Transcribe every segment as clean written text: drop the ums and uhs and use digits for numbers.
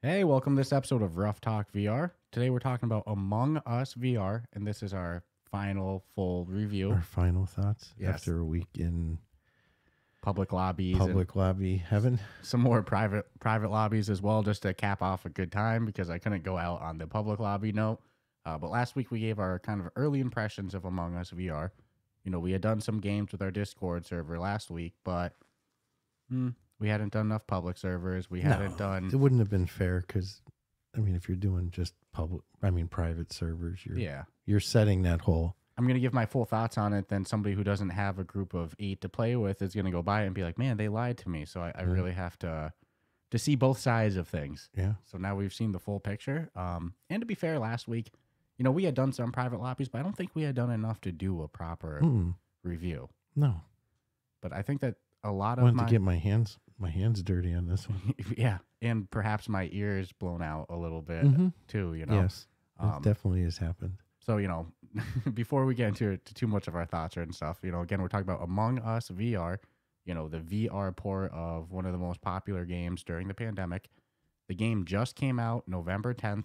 Hey, welcome to this episode of Ruff Talk VR. Today we're talking about Among Us VR, and this is our final full review. Our final thoughts Yes. after a week in Public lobbies, public lobby heaven. some more private lobbies as well, just to cap off a good time because I couldn't go out on the public lobby note. But last week we gave our kind of early impressions of Among Us VR. You know, we had done some games with our Discord server last week, but we hadn't done enough public servers. We hadn't done. It wouldn't have been fair because, I mean, if you're doing just private servers, you're setting that whole. I'm going to give my full thoughts on it. Then somebody who doesn't have a group of 8 to play with is going to go by it and be like, man, they lied to me. So I really have to see both sides of things. Yeah. So now we've seen the full picture. And to be fair, last week, you know, we had done some private lobbies, but I don't think we had done enough to do a proper review. No. But I think that a lot I of wanted to get my hands dirty on this one. yeah, and perhaps my ears blown out a little bit too, you know. Yes. It definitely has happened. So, you know, before we get into too much of our thoughts and stuff, you know, again, we're talking about Among Us VR, you know, the VR port of one of the most popular games during the pandemic. The game just came out November 10th,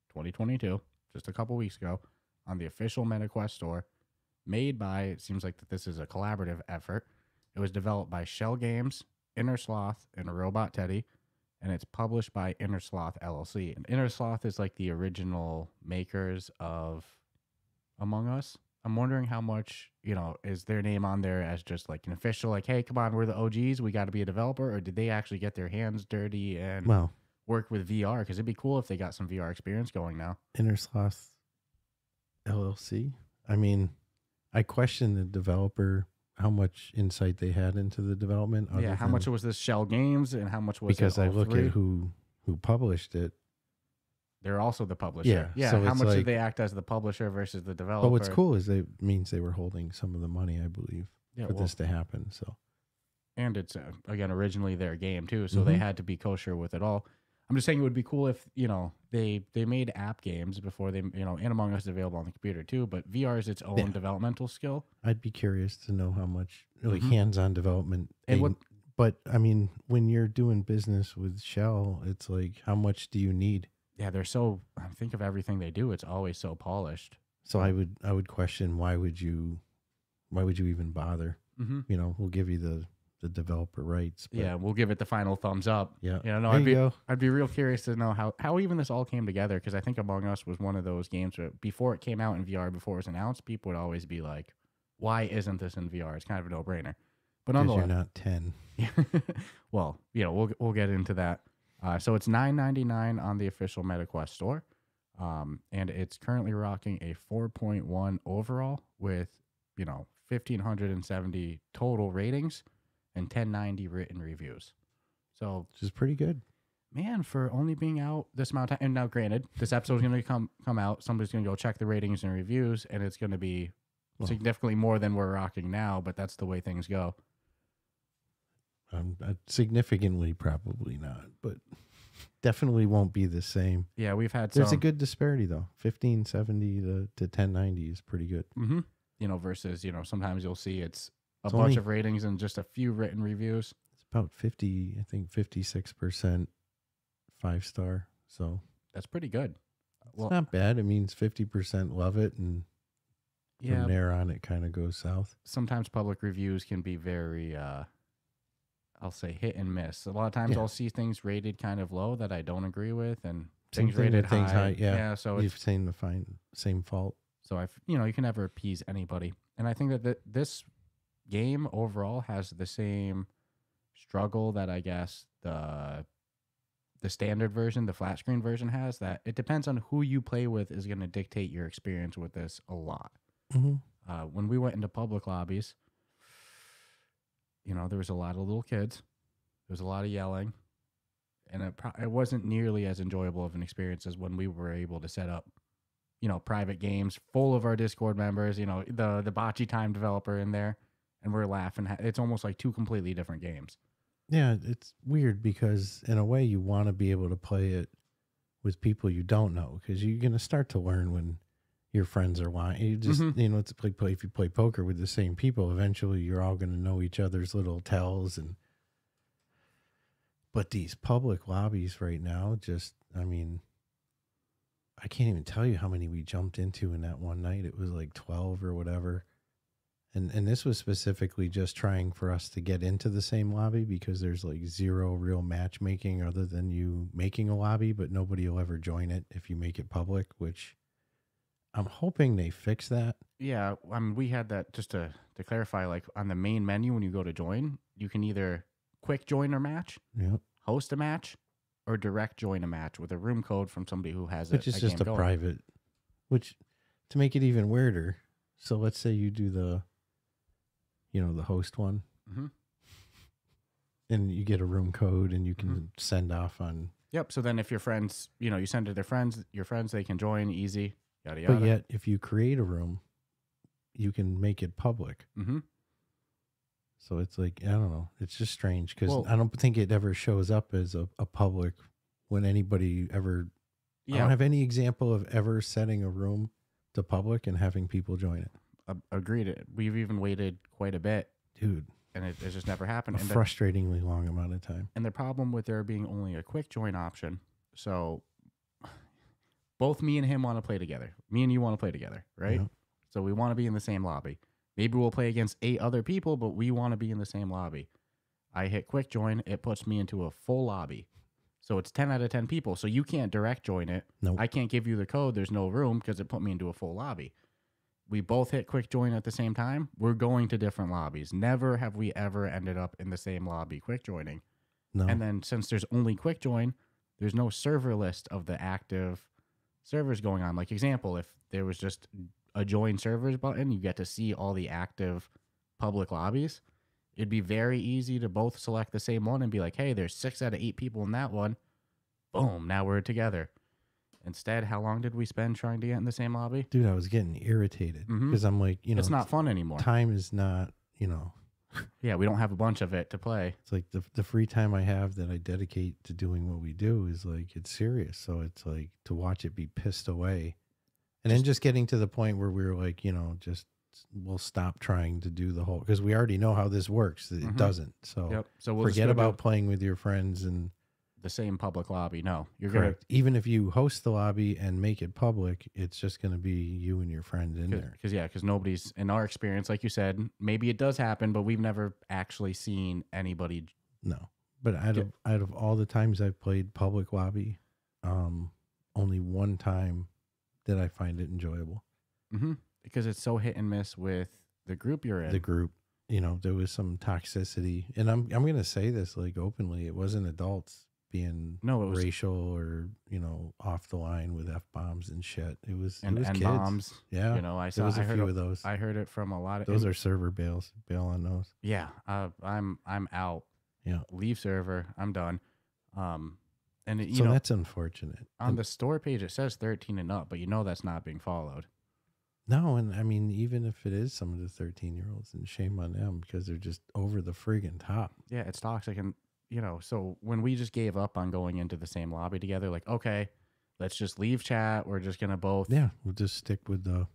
2022, just a couple weeks ago, on the official MetaQuest store, made by, it seems like that this is a collaborative effort. It was developed by Schell Games, Innersloth, and Robot Teddy, and it's published by Innersloth LLC. And Innersloth is like the original makers of Among Us. I'm wondering how much, you know, is their name on there as just like an official, like, hey, come on, we're the OGs, we got to be a developer, or did they actually get their hands dirty and work with VR? Because it'd be cool if they got some VR experience going now. Innersloth LLC. I mean, I question the developer, how much insight they had into the development. Yeah, how much was this Schell Games and how much was because it I look at who published it. They're also the publisher. Yeah. So how much like, did they act as the publisher versus the developer? But what's cool is it means they were holding some of the money, I believe, for this to happen. So, and it's again originally their game too, so they had to be kosher with it all. I'm just saying it would be cool if, you know, they made app games before they, you know, and Among Us is available on the computer too, but VR is its own developmental skill. I'd be curious to know how much really hands-on development. And but I mean, when you're doing business with Schell, it's like, how much do you need? Yeah, they're so, think of everything they do. It's always so polished. So I would question, why would you even bother? You know, we'll give you the developer rights. Yeah, we'll give it the final thumbs up. Yeah. You know, I'd be real curious to know how even this all came together, because I think Among Us was one of those games where before it came out in VR, before it was announced, people would always be like, why isn't this in VR? It's kind of a no-brainer. But nonetheless, you're not 10. Well, you know, we'll get into that. So it's $9.99 on the official MetaQuest store. And it's currently rocking a 4.1 overall with, you know, 1,570 total ratings and 1090 written reviews. So, which is pretty good. Man, for only being out this amount of time. And now, granted, this episode is going to come out. Somebody's going to go check the ratings and reviews, and it's going to be significantly more than we're rocking now, but that's the way things go. Significantly, probably not, but definitely won't be the same. Yeah, we've had There's a good disparity, though. 1570 to 1090 is pretty good. You know, versus, you know, sometimes you'll see it's a bunch of ratings and just a few written reviews. It's about 56% 5-star. So that's pretty good. It's not bad. It means 50% love it, and from there on, it kind of goes south. Sometimes public reviews can be very, I'll say, hit and miss. A lot of times I'll see things rated kind of low that I don't agree with, and things rated high. Yeah, so you've seen the same fault. So you know, you can never appease anybody. And I think that this game overall has the same struggle that I guess the standard version, the flat screen version has, that it depends on who you play with is going to dictate your experience with this a lot. When we went into public lobbies, you know, there was a lot of little kids. There was a lot of yelling. And it wasn't nearly as enjoyable of an experience as when we were able to set up, you know, private games full of our Discord members, you know, the Bocce Time developer in there, and we're laughing. It's almost like two completely different games. Yeah, it's weird because in a way you want to be able to play it with people you don't know, because you're going to start to learn when your friends are lying. You just, you know, it's play if you play poker with the same people, eventually you're all going to know each other's little tells. But these public lobbies right now, just, I mean, I can't even tell you how many we jumped into in that one night. It was like 12 or whatever. And this was specifically just trying for us to get into the same lobby because there's like zero real matchmaking other than you making a lobby, but nobody will ever join it if you make it public, which I'm hoping they fix that. Yeah, I mean, we had that just to clarify, like on the main menu when you go to join, you can either quick join or match, Yep. host a match, or direct join a match with a room code from somebody who has Which is just a private, which to make it even weirder. So let's say you do the host one, and you get a room code and you can send off on. Yep. So then if your friends, you send to their friends, your friends, they can join easy, yada, yada. But yet if you create a room, you can make it public. So it's like, I don't know. It's just strange because I don't think it ever shows up as a public when anybody ever. I don't have any example of ever setting a room to public and having people join it. Agreed. We've even waited quite a bit, dude, and it just never happened. A frustratingly long amount of time. And the problem with there being only a quick join option, so both me and him want to play together. Me and you want to play together, right? Yeah. So we want to be in the same lobby. Maybe we'll play against 8 other people, but we want to be in the same lobby. I hit quick join. It puts me into a full lobby. So it's 10 out of 10 people. So you can't direct join it. Nope. I can't give you the code. There's no room because it put me into a full lobby. We both hit quick join at the same time. We're going to different lobbies. Never have we ever ended up in the same lobby quick joining. No. And then since there's only quick join, there's no server list of the active servers going on. Like example, if there was just a join servers button, you get to see all the active public lobbies. It'd be very easy to both select the same one and be like, hey, there's 6 out of 8 people in that one. Boom, now we're together. Instead, how long did we spend trying to get in the same lobby? Dude, I was getting irritated because I'm like, it's not fun anymore. Time is not, Yeah, we don't have a bunch of it to play. It's like the free time I have that I dedicate to doing what we do is like, it's serious. So it's like to watch it be pissed away. And then just getting to the point where we're like, we'll stop trying to do the whole, because we already know how this works. It doesn't. So, so we'll forget about playing with your friends and the same public lobby. No, you're correct. Even if you host the lobby and make it public, it's just going to be you and your friend in there. Because nobody's, in our experience, like you said, maybe it does happen, but we've never actually seen anybody. No, but out of all the times I've played public lobby, only one time did I find it enjoyable. Because it's so hit and miss with the group you're in. The group, there was some toxicity, and I'm going to say this like openly. It wasn't adults being it was racial or off the line with F-bombs and shit. It was kids. Bombs. Yeah, I there was a few of those. I heard it from a lot of those. Are server bail on those. Yeah, I'm out. Yeah, leave server. I'm done. And so that's unfortunate. On the store page, it says 13 and up, but that's not being followed. No, and I mean, even if it is some of the 13-year-olds, and shame on them because they're just over the friggin' top. Yeah, it's toxic. And, so when we just gave up on going into the same lobby together, like, okay, let's just leave chat. We're just going to both. Yeah, we'll just stick with the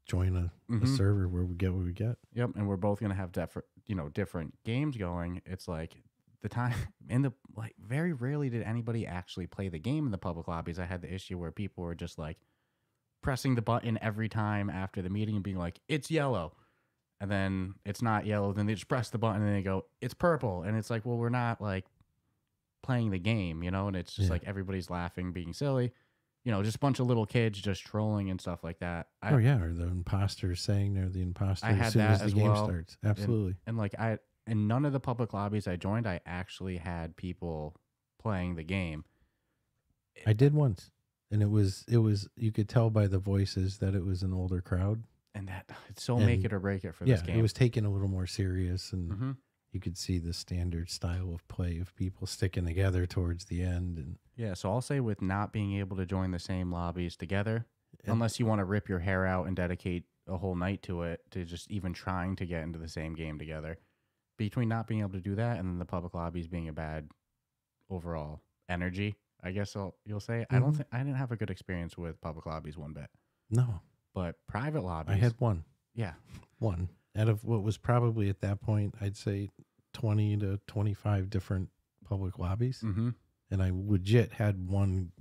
join a server where we get what we get. Yep, and we're both going to have different games going. It's like the time very rarely did anybody actually play the game in the public lobbies. I had the issue where people were just like pressing the button every time after the meeting and being like, it's yellow. And then it's not yellow. Then they just press the button and they go, it's purple. And it's like, well, we're not like playing the game, and it's just like everybody's laughing, being silly, just a bunch of little kids just trolling and stuff like that. Or the imposters saying they're the imposters as soon as the game starts. Absolutely. And in none of the public lobbies I joined, I actually had people playing the game. I did once. And it was you could tell by the voices that it was an older crowd. And that it's so make it or break it for this game. It was taken a little more serious, and you could see the standard style of play of people sticking together towards the end. And yeah, so I'll say with not being able to join the same lobbies together, unless you want to rip your hair out and dedicate a whole night to it, to just even trying to get into the same game together, between not being able to do that and then the public lobbies being a bad overall energy, I guess you'll say. I didn't have a good experience with public lobbies one bit. No. But private lobbies. I had one. Yeah. One. Out of what was probably at that point, I'd say 20 to 25 different public lobbies. Mm-hmm. And I legit had one,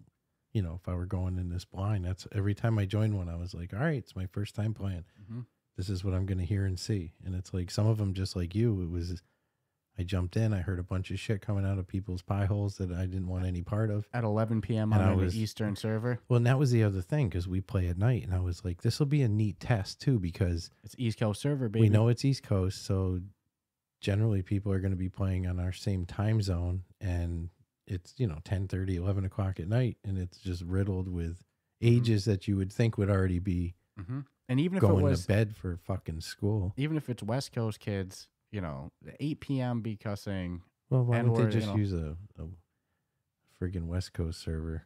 you know, if I were going in this blind, that's every time I joined one, I was like, all right, it's my first time playing. Mm-hmm. This is what I'm going to hear and see. And it's like some of them, just like you, I jumped in, I heard a bunch of shit coming out of people's pie holes that I didn't want any part of. At 11 p.m. on the Eastern server. Well, and that was the other thing, because we play at night. And I was like, this will be a neat test, too, because it's East Coast server, baby. We know it's East Coast, so generally people are going to be playing on our same time zone. And it's, you know, 10:30, 11 o'clock at night, and it's just riddled with ages that you would think would already be and even if going it was, to bed for fucking school. Even if it's West Coast kids, you know, 8 p.m. be cussing. Well, why don't they just use a friggin' West Coast server?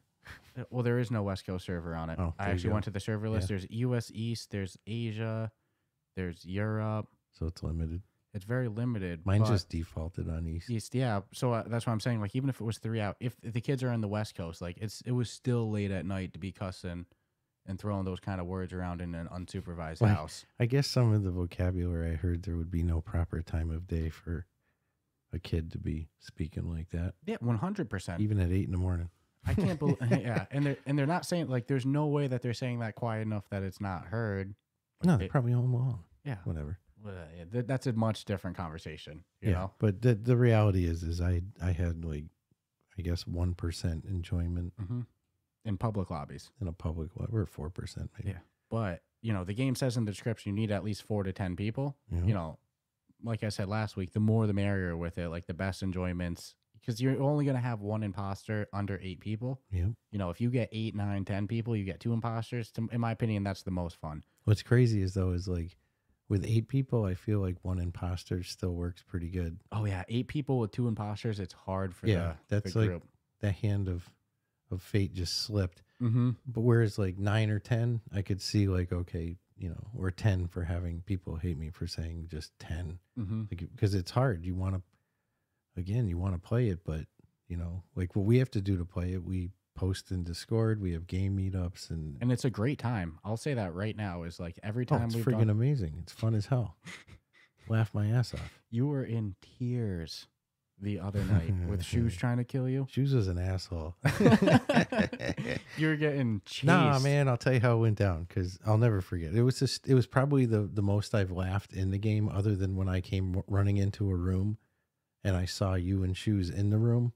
Well, there is no West Coast server on it. Oh, I actually went to the server list. Yeah. There's US East, there's Asia, there's Europe. So it's limited. It's very limited. Mine just defaulted on East. East, yeah. So that's what I'm saying. Like, even if it was 3 out, if the kids are on the West Coast, like it was still late at night to be cussing and throwing those kind of words around in an unsupervised house. I guess some of the vocabulary I heard, there would be no proper time of day for a kid to be speaking like that. Yeah, 100%. Even at 8 in the morning. I can't believe. Yeah, and they're not saying, like, there's no way that they're saying that quiet enough that it's not heard. Like, no, they're probably home alone. Yeah, whatever. Yeah, that's a much different conversation. You know? But the reality is I had, like, I guess 1% enjoyment in public lobbies. In a public lobby, we're 4% maybe. Yeah, but you know the game says in the description you need at least 4 to 10 people. Yeah. You know, like I said last week, the more the merrier with it. Like the best enjoyments, because you're only gonna have one imposter under 8 people. Yeah. You know, if you get 8, 9, 10 people, you get 2 imposters. In my opinion, that's the most fun. What's crazy is like, with 8 people, I feel like 1 imposter still works pretty good. Oh yeah, 8 people with 2 imposters, it's hard for that's the like group. The hand of fate just slipped. Mm-hmm. But whereas like 9 or 10, I could see like, okay, you know, or 10 for having people hate me for saying just 10, because it's hard. You want to play it, but you know, like what we have to do to play it, we post in Discord, we have game meetups, and it's a great time. I'll say that right now is like every time it's freaking amazing. It's fun as hell. Laugh my ass off. You were in tears the other night with Shoes trying to kill you. Shoes was an asshole. You were getting chased. Nah, man, I'll tell you how it went down, because I'll never forget. It was probably the most I've laughed in the game, other than when I came running into a room and I saw you and Shoes in the room,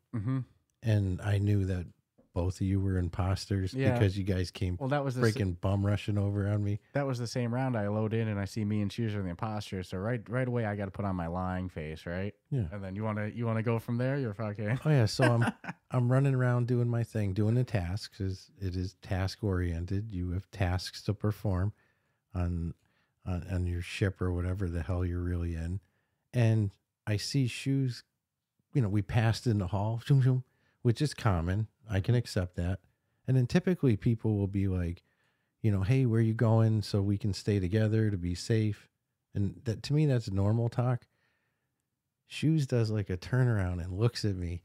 and I knew that both of you were imposters because you guys came that was freaking bum rushing over on me. That was the same round. I load in and I see me and Shoes are the imposters. So right away I got to put on my lying face, right? Yeah. And then you wanna go from there? You're fucking. Oh yeah. So I'm running around doing my thing, doing the tasks, because it is task oriented. You have tasks to perform on your ship or whatever the hell you're really in, and I see Shoes. You know, we passed in the hall, which is common. I can accept that. And then typically people will be like, you know, hey, where you going? So we can stay together to be safe. And that, to me, that's normal talk. Shoes does like a turnaround and looks at me,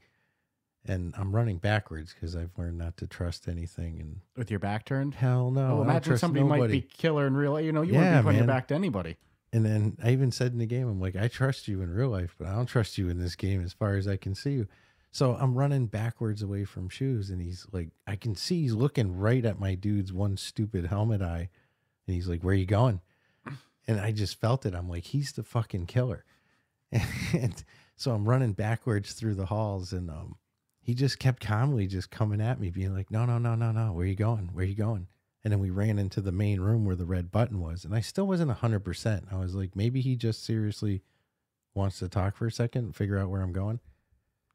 and I'm running backwards because I've learned not to trust anything. And with your back turned? Hell no. Oh, imagine somebody might be killer in real life. You know, you wouldn't be putting your back to anybody. And then I even said in the game, I'm like, I trust you in real life, but I don't trust you in this game as far as I can see you. So I'm running backwards away from Shoes, and he's like, I can see he's looking right at my dude's one stupid helmet eye. And he's like, where are you going? And I just felt it. I'm like, he's the fucking killer. And so I'm running backwards through the halls, and he just kept calmly just coming at me, being like, no. Where are you going? Where are you going? And then we ran into the main room where the red button was. And I still wasn't 100%. I was like, maybe he just seriously wants to talk for a second and figure out where I'm going.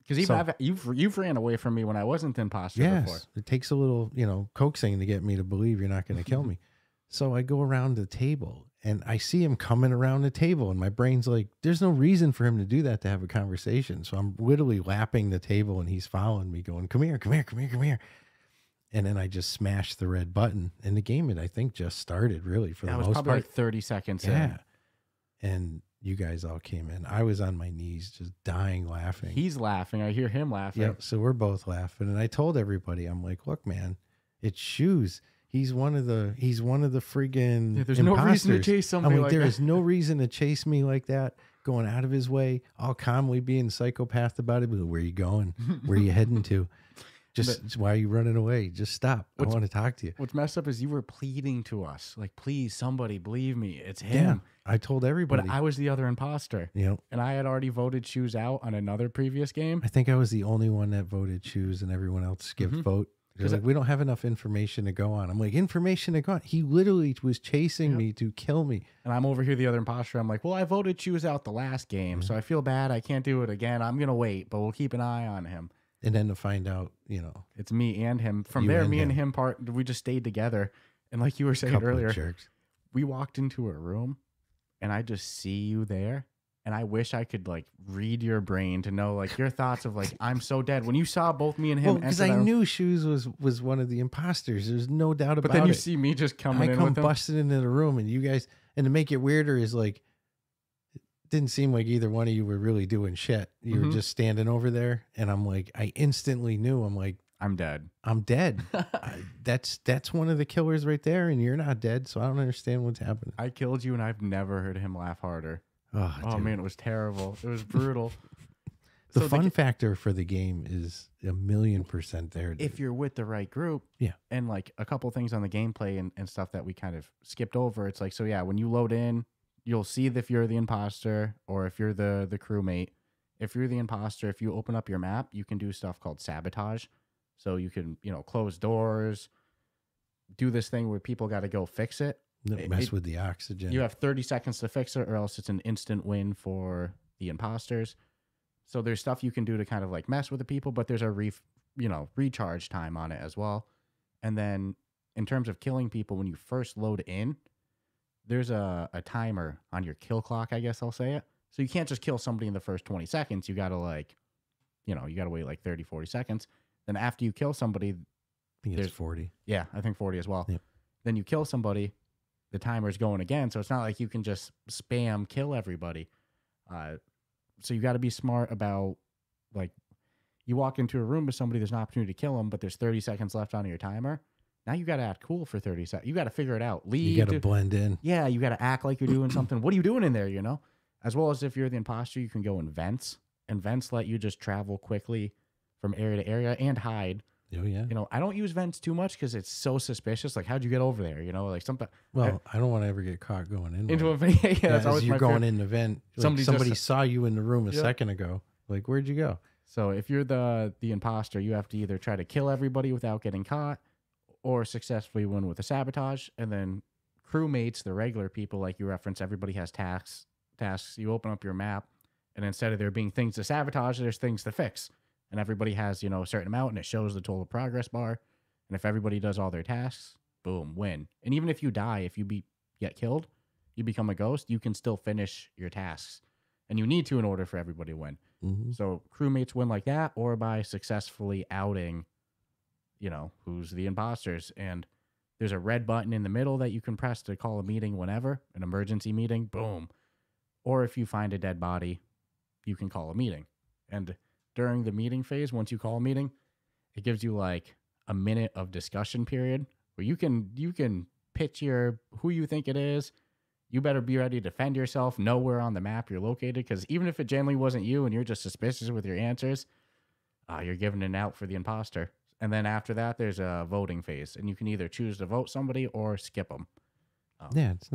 Because even you've ran away from me when I wasn't imposter before. It takes a little, coaxing to get me to believe you're not going to kill me. So I go around the table, and I see him coming around the table, and my brain's like, there's no reason for him to do that, to have a conversation. So I'm literally lapping the table, and he's following me, going, come here. And then I just smashed the red button, and the game had, I think, just started, really, for the most part. That was probably like 30 seconds in. And you guys all came in. I was on my knees just dying laughing. He's laughing. I hear him laughing. Yep. So we're both laughing. And I told everybody, I'm like, look, man, it's Shoes. He's one of the friggin' there's imposters. no reason to chase somebody like that. There is no reason to chase me like that. going out of his way, all calmly being psychopath about it. But where are you going? Where are you heading to? Just why are you running away? Just stop. I want to talk to you. What's messed up is you were pleading to us, like, please, somebody believe me, it's him. Yeah, I told everybody. But I was the other imposter. You know, and I had already voted Shoes out on another previous game. I think I was the only one that voted Shoes, and everyone else skipped vote. Because like, we don't have enough information to go on. I'm like, information to go on. He literally was chasing me to kill me. And I'm over here, the other imposter. I'm like, well, I voted Shoes out the last game, so I feel bad. I can't do it again. I'm going to wait, but we'll keep an eye on him. And then to find out, you know, it's me and him. From there, me and him we just stayed together. And like you were saying earlier, we walked into a room and I just see you there. And I wish I could like read your brain to know like your thoughts of like, I'm so dead. When you saw both me and him, because I knew Shoes was one of the imposters. There's no doubt about it. But then you see me just coming in with him. Busting into the room, and you guys, and to make it weirder is like, didn't seem like either one of you were really doing shit. You were just standing over there, and I'm like, I instantly knew. I'm like, I'm dead. I'm dead. That's one of the killers right there, and you're not dead, so I don't understand what's happening. I killed you, and I've never heard him laugh harder. Oh man, it was terrible. It was brutal. The fun factor for the game is 1,000,000% there. Dude. If you're with the right group. Yeah. And like a couple things on the gameplay and stuff that we kind of skipped over. It's like, so yeah, when you load in, you'll see if you're the imposter or if you're the crewmate. If you're the imposter, if you open up your map, you can do stuff called sabotage. So you can, close doors, do this thing where people got to go fix it. Mess with the oxygen. You have 30 seconds to fix it or else it's an instant win for the imposters. So there's stuff you can do to kind of like mess with the people, but there's a recharge time on it as well. And then in terms of killing people, when you first load in, there's a timer on your kill clock, I guess I'll say it. So you can't just kill somebody in the first 20 seconds. You got to you got to wait like 30, 40 seconds. Then after you kill somebody, I think it's 40. Yeah, I think 40 as well. Yep. Then you kill somebody, the timer's going again. So it's not like you can just spam kill everybody. So you got to be smart about, like, you walk into a room with somebody, there's an opportunity to kill them, but there's 30 seconds left on your timer. Now you got to act cool for 30 seconds. You got to figure it out. You got to blend in. Yeah, you got to act like you're doing something. What are you doing in there, As well as if you're the imposter, you can go in vents. And vents let you just travel quickly from area to area and hide. Oh, yeah. I don't use vents too much because it's so suspicious. Like, how'd you get over there? Like something. Well, I don't want to ever get caught going into a vent. Yeah, that's always you're going in the vent. Like somebody saw you in the room a second ago. Like, where'd you go? So if you're the imposter, you have to either try to kill everybody without getting caught or successfully win with a sabotage. And then crewmates, the regular people, like you referenced, everybody has tasks. You open up your map, and instead of there being things to sabotage, there's things to fix. And everybody has, a certain amount, and it shows the total progress bar. And if everybody does all their tasks, boom, win. And even if you die, if you get killed, you become a ghost, you can still finish your tasks. And you need to in order for everybody to win. Mm-hmm. So crewmates win like that, or by successfully outing, who's the imposters. And there's a red button in the middle that you can press to call a meeting whenever, an emergency meeting, boom. Or if you find a dead body, you can call a meeting. And during the meeting phase, once you call a meeting, it gives you like a minute of discussion period where you can pitch who you think it is. You better be ready to defend yourself, know where on the map you're located, because even if it generally wasn't you and you're just suspicious with your answers, you're giving an out for the imposter. And then after that, there's a voting phase, and you can either choose to vote somebody or skip them. Yeah, it's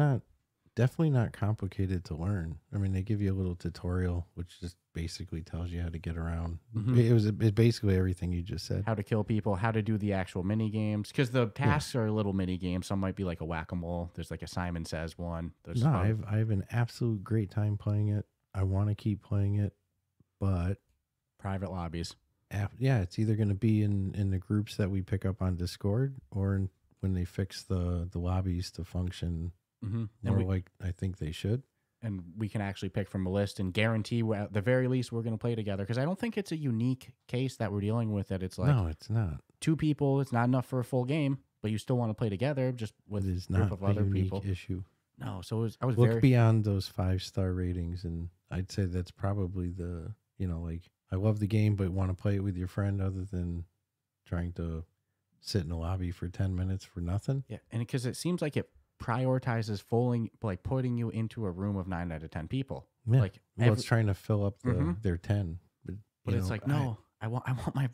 definitely not complicated to learn. I mean, they give you a little tutorial, which just basically tells you how to get around. Mm-hmm. It's basically everything you just said. How to kill people, how to do the actual mini games, because the tasks are little mini games. Some might be like a whack-a-mole. There's like a Simon Says one. I have an absolute great time playing it. I want to keep playing it, but private lobbies. It's either going to be in the groups that we pick up on Discord or when they fix the lobbies to function. Mm-hmm. More like I think they should. And we can actually pick from a list and guarantee at the very least we're going to play together. Because I don't think it's a unique case that we're dealing with. That it's like, no, it's not. 2 people, it's not enough for a full game, but you still want to play together just with a group of other people. Issue. No, so I was look beyond those 5-star ratings, and I'd say that's probably the like I love the game, but want to play it with your friend other than trying to sit in a lobby for 10 minutes for nothing. Yeah, and because it seems like it prioritizes putting you into a room of 9 out of 10 people. Yeah. Like, well, it's trying to fill up their 10. But it's like, no, I want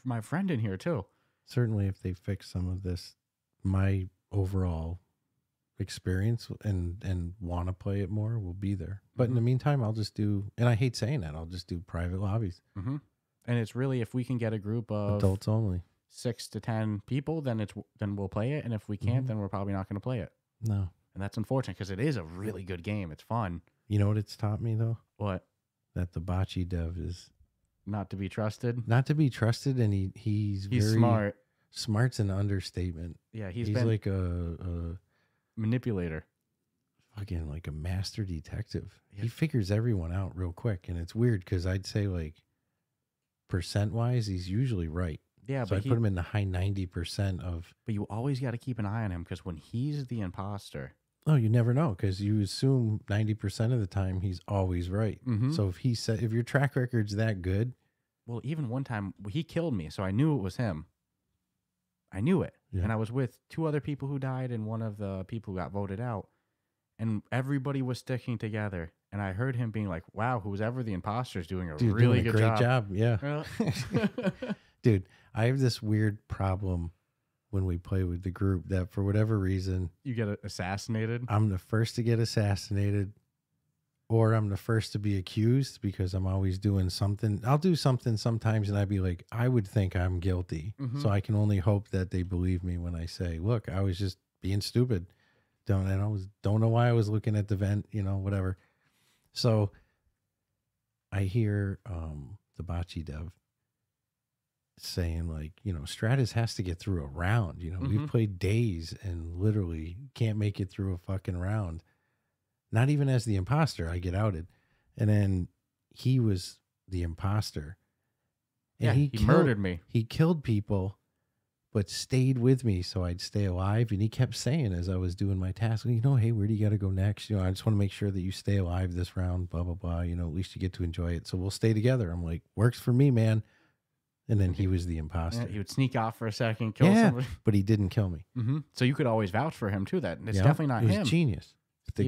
my friend in here too. Certainly, if they fix some of this, my overall experience and want to play it more will be there. But in the meantime, I'll just do, and I hate saying that, I'll just do private lobbies. And it's really, if we can get a group of adults only, 6 to 10 people, then we'll play it. And if we can't, then we're probably not going to play it. No. And that's unfortunate because it is a really good game. It's fun. You know what it's taught me though? What? That the bocce dev is not to be trusted. Not to be trusted, and he's very smart. Smart's an understatement. Yeah, he's been like a manipulator. Fucking like a master detective. Yeah. He figures everyone out real quick, and it's weird because I'd say like percent wise, he's usually right. Yeah, so but I put him in the high 90% of. But you always got to keep an eye on him because when he's the imposter. Oh, you never know because you assume 90% of the time he's always right. So if your track record's that good. Well, even one time he killed me, so I knew it was him. I knew it. Yeah. And I was with 2 other people who died and one of the people who got voted out. And everybody was sticking together. And I heard him being like, wow, who's ever the imposter is doing a really good job. Great job. Yeah. Dude, I have this weird problem when we play with the group that for whatever reason you get assassinated. I'm the first to get assassinated, or I'm the first to be accused because I'm always doing something. I'll do something sometimes and I'd be like, I would think I'm guilty. So I can only hope that they believe me when I say, look, I was just being stupid. Don't know why I was looking at the vent, whatever. So I hear the bocce dev saying like, Stratus has to get through a round. We've played days and literally can't make it through a fucking round. Not even as the imposter, I get outed. And then he was the imposter. And he murdered me. He killed people, but stayed with me so I'd stay alive. And he kept saying as I was doing my task, hey, where do you got to go next? I just want to make sure that you stay alive this round, blah, blah, blah. At least you get to enjoy it. So we'll stay together. I'm like, works for me, man. And then he was the imposter. Yeah, he would sneak off for a second, kill somebody. But he didn't kill me. So you could always vouch for him too. That it's definitely not him. Genius.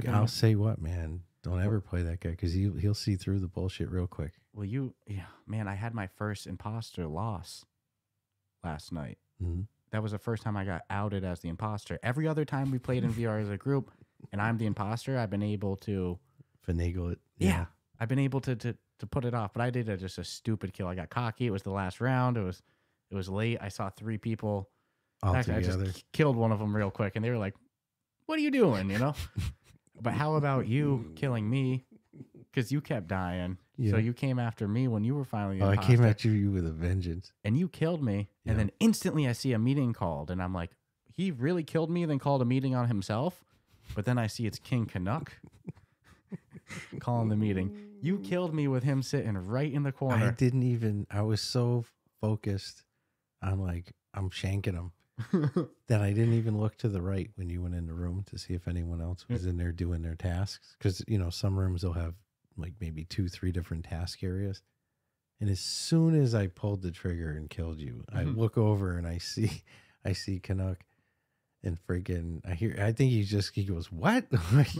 I'll say what, man. Don't ever play that guy because he'll see through the bullshit real quick. Well, man, I had my first imposter loss last night. That was the first time I got outed as the imposter. Every other time we played in VR as a group, and I'm the imposter, I've been able to finagle it. Yeah, I've been able to put it off. But I did just a stupid kill. I got cocky. It was the last round. It was late. I saw 3 people. Actually, I just killed one of them real quick, and they were like, "What are you doing?" But how about you killing me? Because you kept dying. Yeah. So you came after me when you were finally the imposter. I came after you with a vengeance. And you killed me. Yeah. And then instantly I see a meeting called. And I'm like, he really killed me, then called a meeting on himself? But then I see it's King Canuck calling the meeting. You killed me with him sitting right in the corner. I was so focused on like, I'm shanking him. That I didn't even look to the right when you went in the room to see if anyone else was in there doing their tasks. Because, some rooms will have like maybe 2-3 different task areas. And as soon as I pulled the trigger and killed you, I look over and I see Canuck and freaking, I think he goes, what? Because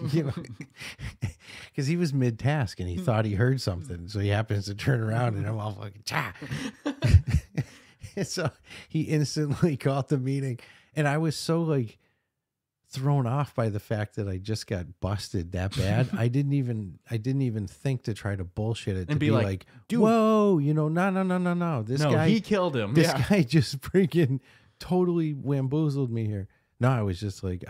he was mid-task and he thought he heard something. So he happens to turn around and I'm all fucking, cha. So he instantly called the meeting, and I was so like thrown off by the fact that I just got busted that bad. I didn't even think to try to bullshit it and be like, dude, whoa, no. This guy, he killed him. This guy just freaking totally bamboozled me here. No, I was just like,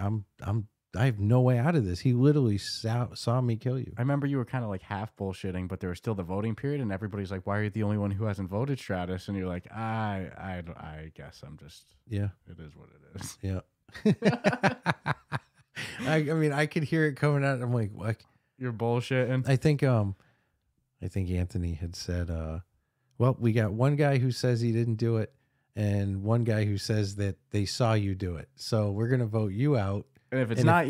I have no way out of this. He literally saw me kill you. I remember you were kind of like half bullshitting, but there was still the voting period, and everybody's like, "Why are you the only one who hasn't voted, Stratus?" And you're like, "I guess I'm just It is what it is." Yeah. I mean, I could hear it coming out. I'm like, "What? You're bullshitting." I think Anthony had said, "Well, we got one guy who says he didn't do it, and one guy who says that they saw you do it. So we're gonna vote you out." And if it's not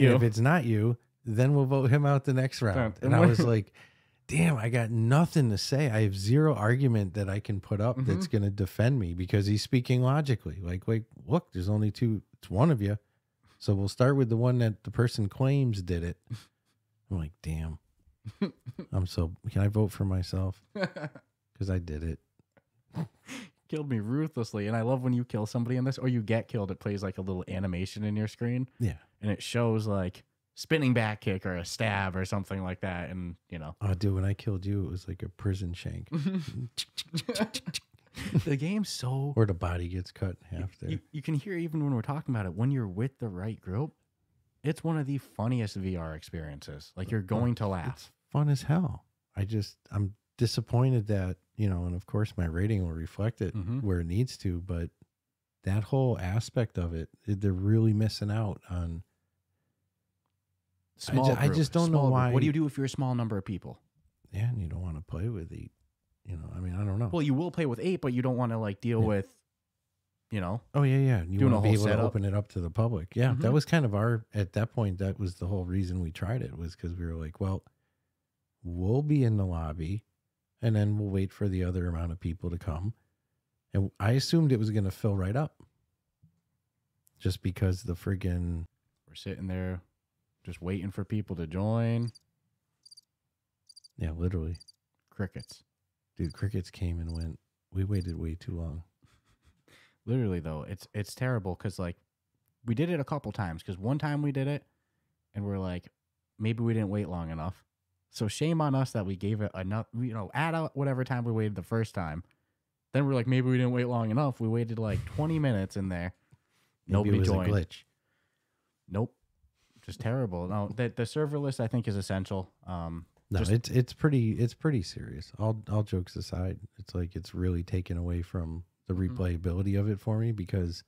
you, then we'll vote him out the next round. And I was like, damn, I got nothing to say. I have zero argument that I can put up that's going to defend me because he's speaking logically. Like, look, there's only 2. It's one of you. So we'll start with the one that the person claims did it. I'm like, damn. Can I vote for myself? Because I did it. Killed me ruthlessly. And I love when you kill somebody in this or you get killed, it plays like a little animation in your screen. Yeah. And it shows like spinning back kick or a stab or something like that. And, you know. Oh, dude, when I killed you, it was like a prison shank. The game's so... Or the body gets cut in half there. You can hear even when we're talking about it, when you're with the right group, it's one of the funniest VR experiences. Like, you're going to laugh. It's fun as hell. I'm disappointed that, you know, and of course my rating will reflect it where it needs to, but that whole aspect of it, they're really missing out on. I just don't know why. What do you do if you're a small number of people? Yeah, and you don't want to play with 8. You know, I mean, I don't know. Well, you will play with 8, but you don't want to like deal with, you know. Oh yeah. You doing want to be able setup. to open it up to the public. Yeah, that was kind of at that point, that was the whole reason we tried it, was because we were like, well, we'll be in the lobby, and then we'll wait for the other amount of people to come. And I assumed it was going to fill right up, just because the friggin' we're sitting there, just waiting for people to join. Yeah, literally. Crickets. Dude, crickets came and went. We waited way too long. Literally, though, it's terrible because, like, we did it a couple times. Because one time we did it, and we're like, maybe we didn't wait long enough. So shame on us that we gave it enough, you know, add out whatever time we waited the first time. Then we're like, maybe we didn't wait long enough. We waited like 20 minutes in there. Maybe Nobody it was joined. A glitch. Nope. Just terrible. No, the serverless, I think, is essential. No, it's pretty serious. All jokes aside, it's like it's really taken away from the replayability of it for me, because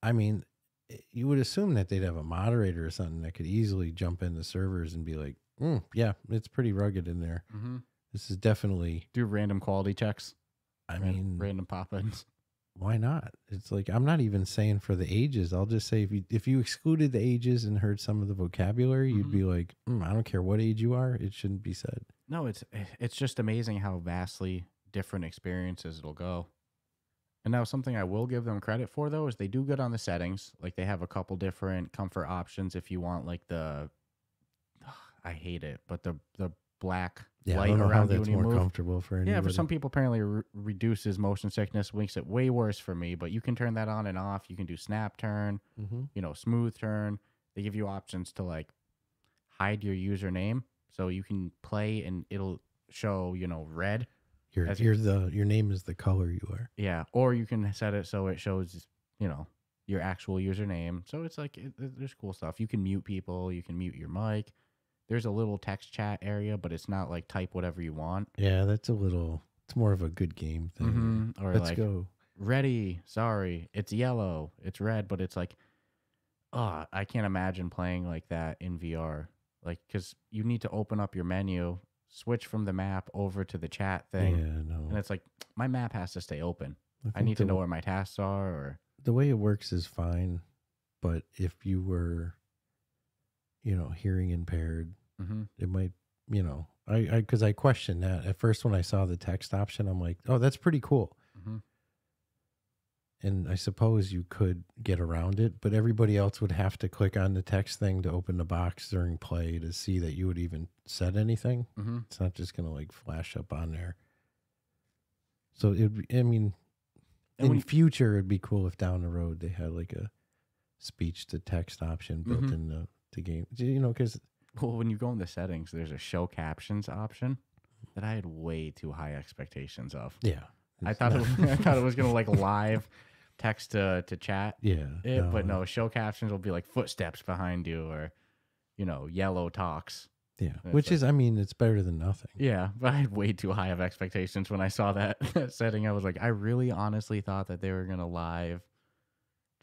I mean, you would assume that they'd have a moderator or something that could easily jump into servers and be like, yeah, it's pretty rugged in there. This is definitely do random quality checks. I mean, random pop-ins. Why not? It's like, I'm not even saying for the ages. I'll just say if you excluded the ages and heard some of the vocabulary, you'd be like, I don't care what age you are. It shouldn't be said. No, it's just amazing how vastly different experiences it'll go. And now something I will give them credit for, though, is they do good on the settings. Like, they have a couple different comfort options if you want, like, I hate it, but the black light around you when you move. Comfortable for anybody. Yeah, for some people, apparently reduces motion sickness, makes it way worse for me. But you can turn that on and off. You can do snap turn, you know, smooth turn. They give you options to like hide your username, so you can play and it'll show, you know, red. Your name is the color you are. Yeah, or you can set it so it shows, you know, your actual username. So it's like there's cool stuff. You can mute people. You can mute your mic. There's a little text chat area, but it's not like type whatever you want. Yeah, it's more of a good game thing. Or let's like, go. Ready, sorry, it's yellow, it's red, but it's like, I can't imagine playing like that in VR. Like, because you need to open up your menu, switch from the map over to the chat thing. Yeah, no. And it's like, my map has to stay open. I need to know where my tasks are. Or the way it works is fine, but if you were, you know, hearing impaired, it might, you know, because I questioned that at first when I saw the text option. I'm like, oh, that's pretty cool. And I suppose you could get around it, but everybody else would have to click on the text thing to open the box during play to see that you would even said anything. It's not just going to like flash up on there. So in future, it'd be cool if down the road they had like a speech to text option built in the game, you know, because well, when you go in the settings, there's a show captions option that I had way too high expectations of. Yeah. I thought it was gonna like live text to chat. Yeah. But no, show captions will be like footsteps behind you, or, you know, yellow talks. Yeah. Which is, I mean, it's better than nothing. Yeah. But I had way too high of expectations when I saw that setting. I was like, I really honestly thought that they were gonna live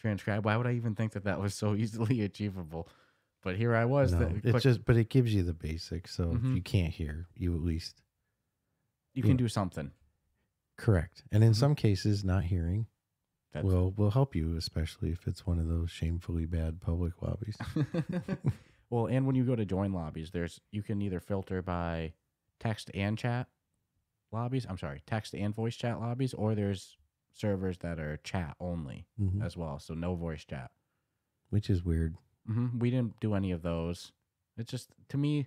transcribe. Why would I even think that was so easily achievable? But here I was. No, but it gives you the basics. So if you can't hear, you at least you can do something. Correct. And in some cases, not hearing will help you, especially if it's one of those shamefully bad public lobbies. Well, and when you go to join lobbies, you can either filter by text and chat lobbies. I'm sorry, text and voice chat lobbies, or there's servers that are chat only as well. So no voice chat. which is weird. We didn't do any of those. It's just, to me,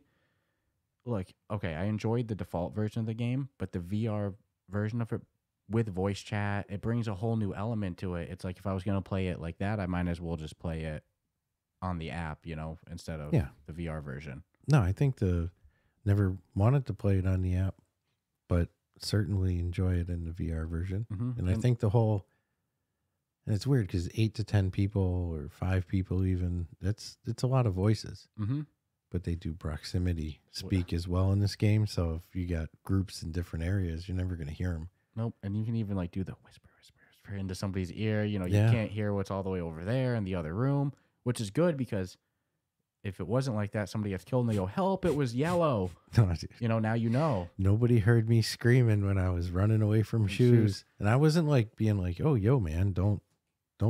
like, okay, I enjoyed the default version of the game, but the VR version of it with voice chat, it brings a whole new element to it. It's like if I was going to play it like that, I might as well just play it on the app, you know, instead of the VR version. No, I think never wanted to play it on the app, but certainly enjoy it in the VR version. And I think and it's weird because 8 to 10 people or 5 people even, it's a lot of voices. But they do proximity speak as well in this game. So if you got groups in different areas, you're never going to hear them. Nope. And you can even like do the whisper into somebody's ear. You know, you can't hear what's all the way over there in the other room, which is good because if it wasn't like that, somebody gets killed and they go, help, it was yellow. You know, now you know. Nobody heard me screaming when I was running away from shoes. And I wasn't like being like, oh, yo, man, don't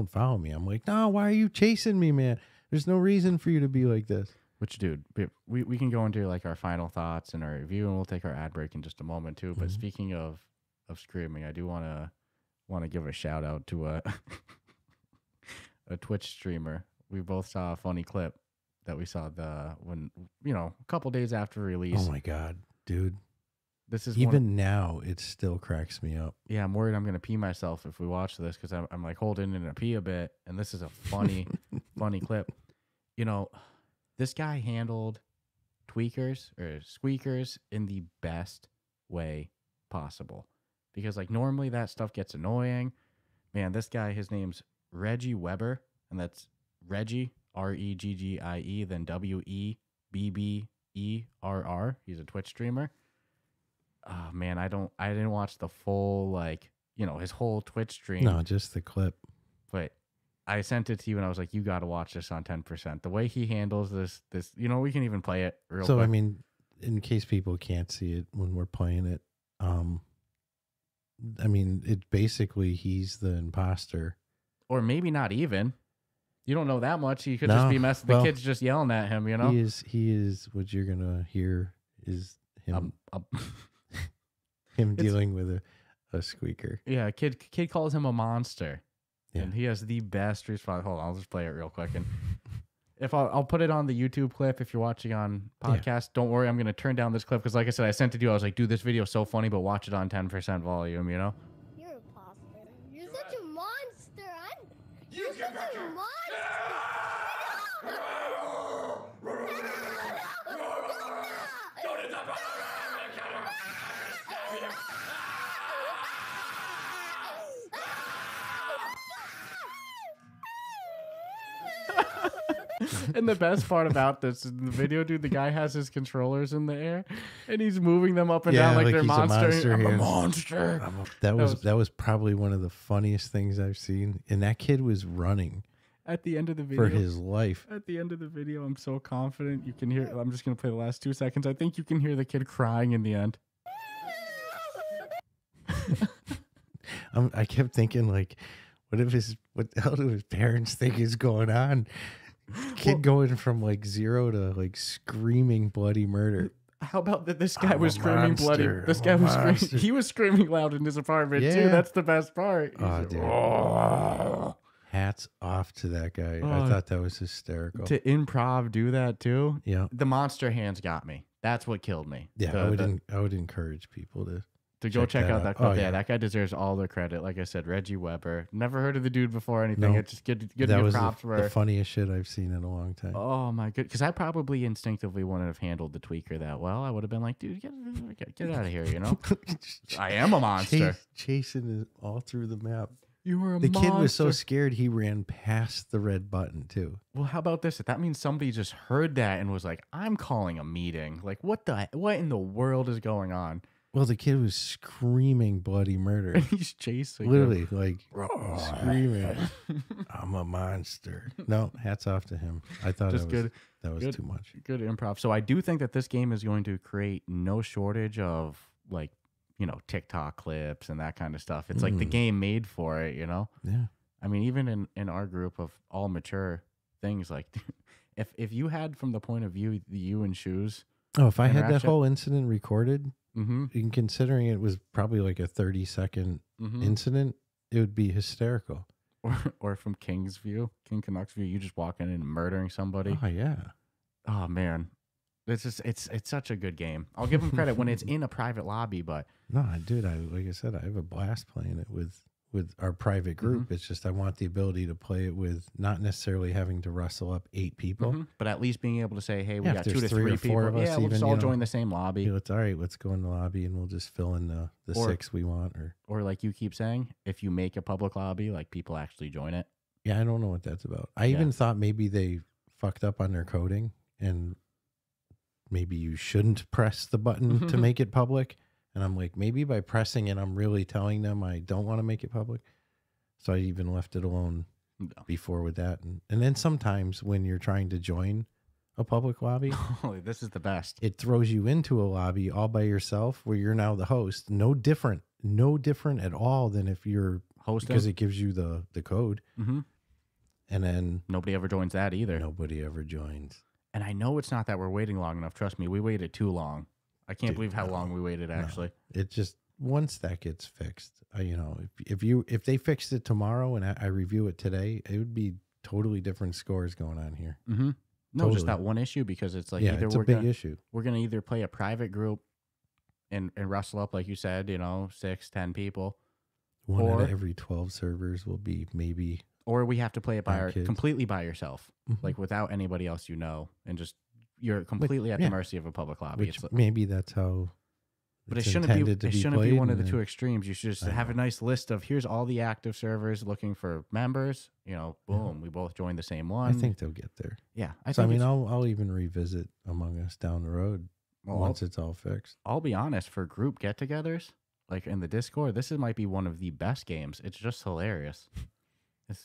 follow me. I'm like, no, why are you chasing me, man? There's no reason for you to be like this. Which, dude, we can go into like our final thoughts and our review, and we'll take our ad break in just a moment too. But speaking of screaming, I do want to give a shout out to a Twitch streamer. We both saw a funny clip that we saw when a couple days after release. Oh my god, dude! This is even now it still cracks me up. Yeah, I'm worried I'm gonna pee myself if we watch this because I'm like holding in a pee a bit, and this is a funny funny clip. You know. This guy handled tweakers or squeakers in the best way possible. Because like normally that stuff gets annoying. Man, this guy, his name's Reggie Weber, and that's Reggie, Reggie, then Webberr. He's a Twitch streamer. Oh man, I didn't watch the full his whole Twitch stream. No, just the clip. But I sent it to you and I was like, you got to watch this on 10%. The way he handles this, we can even play it real quick. So, I mean, in case people can't see it when we're playing it, I mean, it basically he's the imposter. Or maybe not even. You don't know that much. He could just be messing. The kid's just yelling at him, you know? He is what you're going to hear is him, him dealing with a squeaker. Yeah, kid calls him a monster. Yeah. And he has the best response. Hold on, I'll just play it real quick. And if I'll put it on the YouTube clip if you're watching on podcast. Don't worry, I'm going to turn down this clip because like I said, I sent it to you. I was like, dude, this video is so funny, but watch it on 10% volume, you know? You're imposter. You're such a monster. You're such a monster. And the best part about this in the video, dude, the guy has his controllers in the air and he's moving them up and down like they're monster. I'm a monster. That was probably one of the funniest things I've seen. And that kid was running at the end of the video for his life. At the end of the video, I'm so confident you can hear. I'm just gonna play the last 2 seconds. I think you can hear the kid crying in the end. I kept thinking like, what the hell do his parents think is going on? Kid going from like 0 to like screaming bloody murder. How about that? This guy was screaming bloody. This guy was screaming. He was screaming loud in his apartment too. That's the best part. Oh, dude. Oh. Hats off to that guy. I thought that was hysterical. To improv do that too. Yeah. The monster hands got me. That's what killed me. Yeah, I would encourage people to go check out that clip. Oh, yeah, that guy deserves all the credit. Like I said, Reggie Weber. Never heard of the dude before or anything. It's just good to give props for the funniest shit I've seen in a long time. Oh my good, because I probably instinctively wouldn't have handled the tweaker that well. I would have been like, dude, get out of here, you know. I am a monster. Chasing it all through the map. You were a monster. The kid was so scared he ran past the red button too. Well, how about this? That means somebody just heard that and was like, I'm calling a meeting. Like, what in the world is going on? Well, the kid was screaming bloody murder. And he's chasing literally him. Like screaming, I'm a monster. No, hats off to him. I thought that was too much. Good improv. So I do think that this game is going to create no shortage of like, TikTok clips and that kind of stuff. It's like the game made for it, you know? Yeah. I mean, even in our group of all mature things, like if you had from the point of view, you and Shoes. Oh, if I had that whole incident recorded, mm-hmm. and considering it was probably like a 30-second incident, it would be hysterical. or from King's view, King Canuck's view, you just walking in and murdering somebody. Oh yeah. Oh man, it's such a good game. I'll give them credit when it's in a private lobby, but No, dude, like I said, I have a blast playing it with our private group. It's just I want the ability to play it with not necessarily having to wrestle up 8 people, but at least being able to say, hey, we Yeah, got if 2 to there's 3 3 or 4 people. of us Yeah, we'll just even, all you know, join the same lobby. It's all right. Let's go in the lobby and we'll just fill in the Or- 6 we want. Or like you keep saying, if you make a public lobby, like people actually join it. Yeah, I don't know what that's about. I even thought maybe they fucked up on their coding and maybe you shouldn't press the button to make it public. And I'm like, maybe by pressing it, I'm really telling them I don't want to make it public. So I even left it alone before with that. And then sometimes when you're trying to join a public lobby, This is the best. it throws you into a lobby all by yourself where you're now the host. No different at all than if you're Hosting. because it gives you the code. And then Nobody ever joins that either. nobody ever joins. And I know it's not that we're waiting long enough. Trust me, we waited too long. I can't believe how long we waited, actually. It just, once that gets fixed, if they fixed it tomorrow and I review it today, it would be totally different scores going on here. No, Totally. just that one issue, because it's like Yeah, either it's a we're big gonna, issue. we're gonna either play a private group and wrestle up, like you said, 6, 10 people, One out or- of every 12 servers will be maybe. or we have to play it by Kids. completely by yourself, Mhm. like without anybody else, and just you're completely at the mercy of a public lobby. Which It's- maybe that's how. But it it's shouldn't be. intended to It shouldn't be played, one of and the two then- extremes. You should just I have a know. nice list of here's all the active servers looking for members. Boom, we both joined the same one. I think they'll get there. Yeah, I think. mean, I'll even revisit Among Us down the road once it's all fixed. I'll be honest. For group get-togethers, like in the Discord, might be one of the best games. It's just hilarious.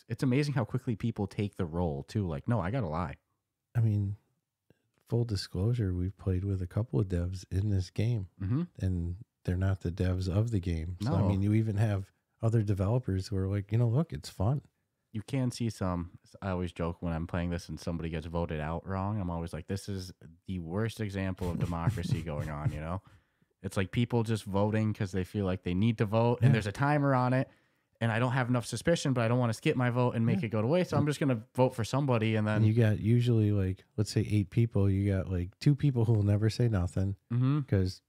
It's amazing how quickly people take the role too. Like, no, I gotta lie. I mean, full disclosure, we've played with a couple of devs in this game, and they're not the devs of the game. So, I No. mean, you even have other developers who are like, look, it's fun. You can see some. I always joke when I'm playing this and somebody gets voted out wrong. I'm always like, this is the worst example of democracy going on. It's like people just voting because they feel like they need to vote, and there's a timer on it. And I don't have enough suspicion, but I don't want to skip my vote and make it go to waste. So I'm just going to vote for somebody. And then And you got usually let's say 8 people. You got 2 people who will never say nothing because,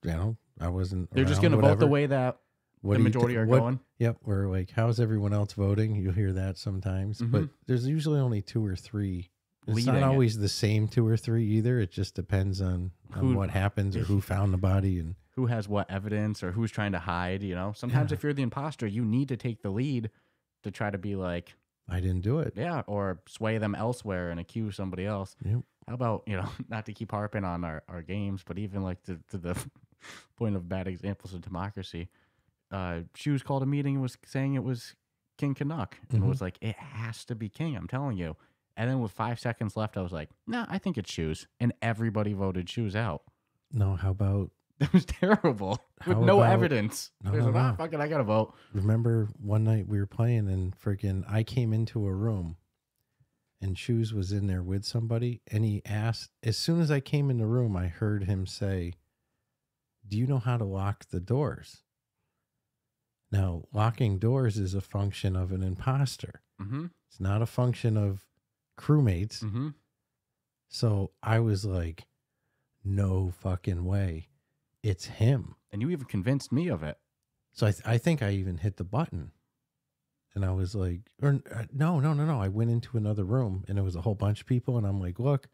I wasn't. they're just going to vote the way that the majority are going. Yep. We're like, how's everyone else voting? You'll hear that sometimes, but there's usually only 2 or 3. It's Leading not it. always the same 2 or 3 either. It just depends on what happens or who found the body and who has what evidence or who's trying to hide. Sometimes if you're the imposter, you need to take the lead to try to be like, I didn't do it. yeah, or sway them elsewhere and accuse somebody else. Yep. How about, not to keep harping on our games, but even like to the point of bad examples of democracy. Shoes called a meeting and was saying it was King Canuck. And it was like, it has to be King, I'm telling you. And then with 5 seconds left, I was like, nah, I think it's Shoes. And everybody voted Shoes out. No, how about It was terrible. With How no about- evidence. No, There's no, like, no. fuck it, I gotta vote. remember one night we were playing and freaking I came into a room and Shoes was in there with somebody and he asked, as soon as I came in the room, I heard him say, do you know how to lock the doors? Now, locking doors is a function of an imposter. It's not a function of crewmates. So I was like, no fucking way. It's him. And you even convinced me of it. So I think I even hit the button. And I was like, no. I went into another room and it was a whole bunch of people. And I'm like, look,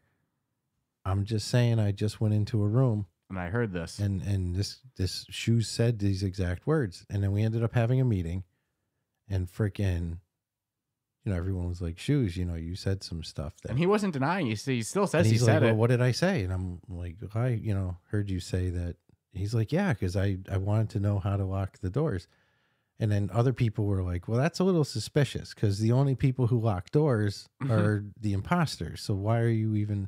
I'm just saying I just went into a room. And I heard this. And this Shoes said these exact words. And then we ended up having a meeting. And freaking, everyone was like, Shoes, you said some stuff. And he wasn't denying. He still says and he he's said like, it. well, what did I say? And I'm like, I, heard you say that. He's like, yeah, because I wanted to know how to lock the doors. And then other people were like, well, that's a little suspicious because the only people who lock doors are the imposters. So why are you even?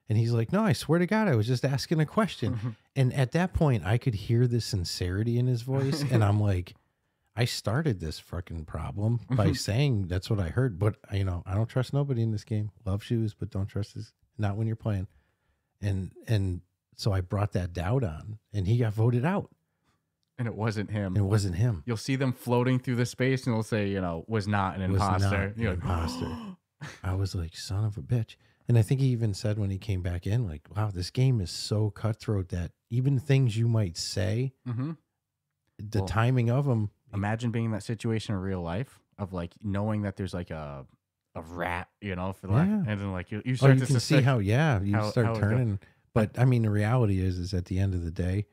And he's like, no, I swear to God, I was just asking a question. And at that point, I could hear the sincerity in his voice. And I'm like, I started this fucking problem by saying that's what I heard. But, I don't trust nobody in this game. Love Shoes, but don't trust this. Not when you're playing. And so I brought that doubt on and he got voted out. And it wasn't him. It wasn't him. You'll see them floating through the space, and it'll say, you know, was not an imposter. An imposter. I was like, son of a bitch. And I think he even said when he came back in, like, wow, this game is so cutthroat that even things you might say, the timing of them. Imagine being in that situation in real life of like knowing that there's like a rat, you know, for like, and then like you start to see how, start turning. But I mean, the reality is at the end of the day,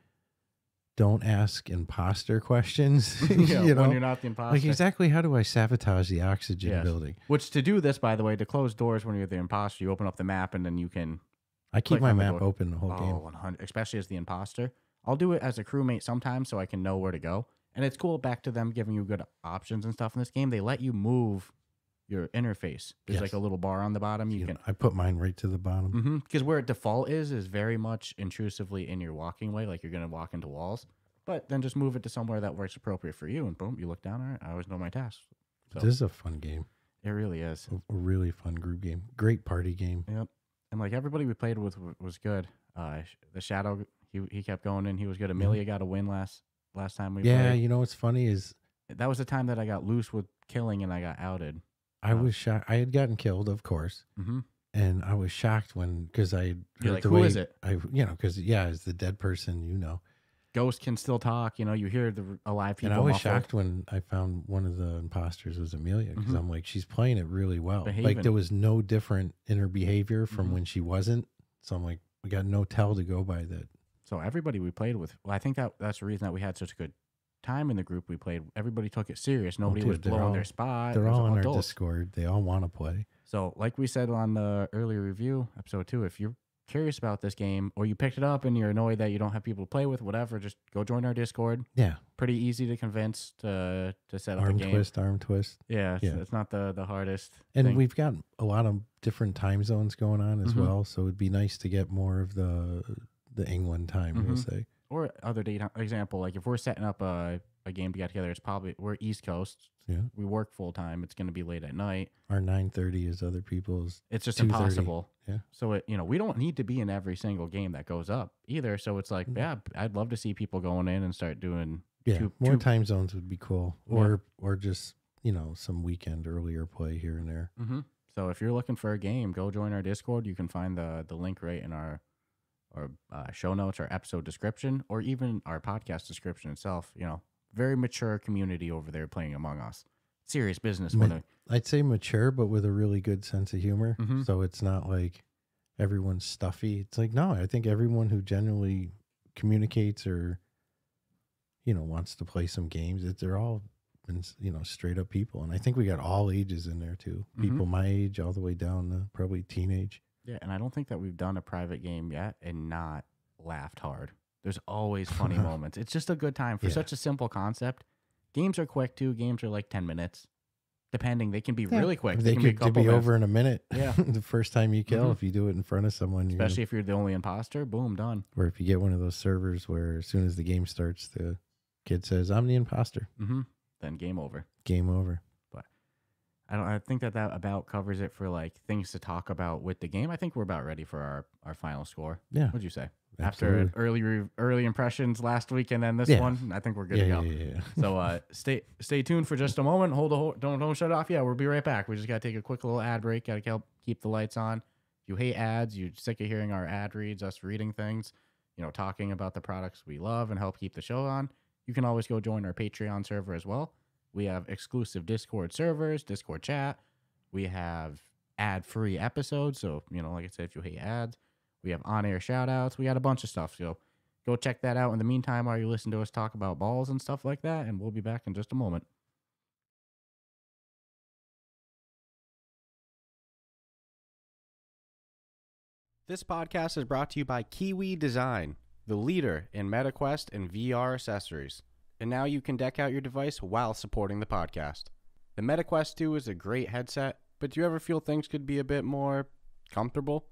don't ask imposter questions. You know? When you're not the imposter. Like, exactly how do I sabotage the oxygen building? Which to do this, by the way, to close doors when you're the imposter, you open up the map and then you can. I keep my map open the whole game. 100, especially as the imposter. I'll do it as a crewmate sometimes so I can know where to go. And it's cool back to them giving you good options and stuff in this game. They let you move your interface. There's like a little bar on the bottom. I put mine right to the bottom. Because where it default is very much intrusively in your walking way, like you're going to walk into walls. But then just move it to somewhere that works appropriate for you, and boom, you look down. All right, I always know my tasks. So, this is a fun game. It really is. A really fun group game. Great party game. Yep. And like everybody we played with was good. The Shadow, he kept going in. He was good. Amelia got a win last time we played. Yeah, you know what's funny is that was the time that I got loose with killing and I got outed. I was shocked. I had gotten killed, of course. And I was shocked because I heard like, who is it? Because it's the dead person, you know. Ghost can still talk, you know. You hear the alive people. And I was muffled. shocked when I found one of the imposters was Amelia because I'm like, she's playing it really well. Behaving. Like there was no different in her behavior from when she wasn't. So I'm like, we got no tell to go by that. So everybody we played with, I think that's the reason that we had such a good time in the group we played. Everybody took it serious. Nobody was blowing their spot. They're all on our Discord. They all want to play. So like we said on the earlier review, episode 2, if you're curious about this game or you picked it up and you're annoyed that you don't have people to play with, whatever, just go join our Discord. Yeah. Pretty easy to convince to set up a game. Arm twist. Yeah. It's not the hardest And thing. we've got a lot of different time zones going on as well. So it'd be nice to get more of the England time, we'll say. Or other date example, like if we're setting up a game to get together, it's probably we're East Coast. Yeah. We work full time. It's going to be late at night. Our 9:30 is other people's. It's just impossible. Yeah. So we don't need to be in every single game that goes up either. So it's like, I'd love to see people going in and start doing. More time zones would be cool. Or just some weekend earlier play here and there. So if you're looking for a game, go join our Discord. You can find the link right in our show notes, our episode description, or even our podcast description itself. Very mature community over there playing Among Us. Serious business. I'd say mature, but with a really good sense of humor. So it's not like everyone's stuffy. It's like, no, I think everyone who generally communicates or, wants to play some games, they're all, straight up people. And I think we got all ages in there too. People my age all the way down to probably teenage. Yeah, and I don't think that we've done a private game yet and not laughed hard. There's always funny moments. It's just a good time for such a simple concept. Games are quick too. Games are like 10 minutes. Depending, they can be really quick. They could be over in a minute. Yeah. The first time you kill, if you do it in front of someone. Especially if you're the only imposter, boom, done. Or if you get one of those servers where as soon as the game starts, the kid says, I'm the imposter. Then game over. Game over. But I think that about covers it for like things to talk about with the game. I think we're about ready for our final score. Yeah. What'd you say? Absolutely. After early impressions last week and then this one, I think we're good to go. Yeah. So stay tuned for just a moment. Don't shut it off yet. We'll be right back. We just gotta take a quick little ad break. Gotta help keep the lights on. If you hate ads, you're sick of hearing our ad reads, us reading things, talking about the products we love and help keep the show on. You can always go join our Patreon server as well. We have exclusive Discord servers, Discord chat. We have ad-free episodes. So, like I said, if you hate ads, we have on-air shout-outs. We got a bunch of stuff. So go check that out. In the meantime, while you listen to us talk about balls and stuff like that, and we'll be back in just a moment. This podcast is brought to you by Kiwi Design, the leader in MetaQuest and VR accessories. And now you can deck out your device while supporting the podcast. The MetaQuest 2 is a great headset, but do you ever feel things could be a bit more comfortable?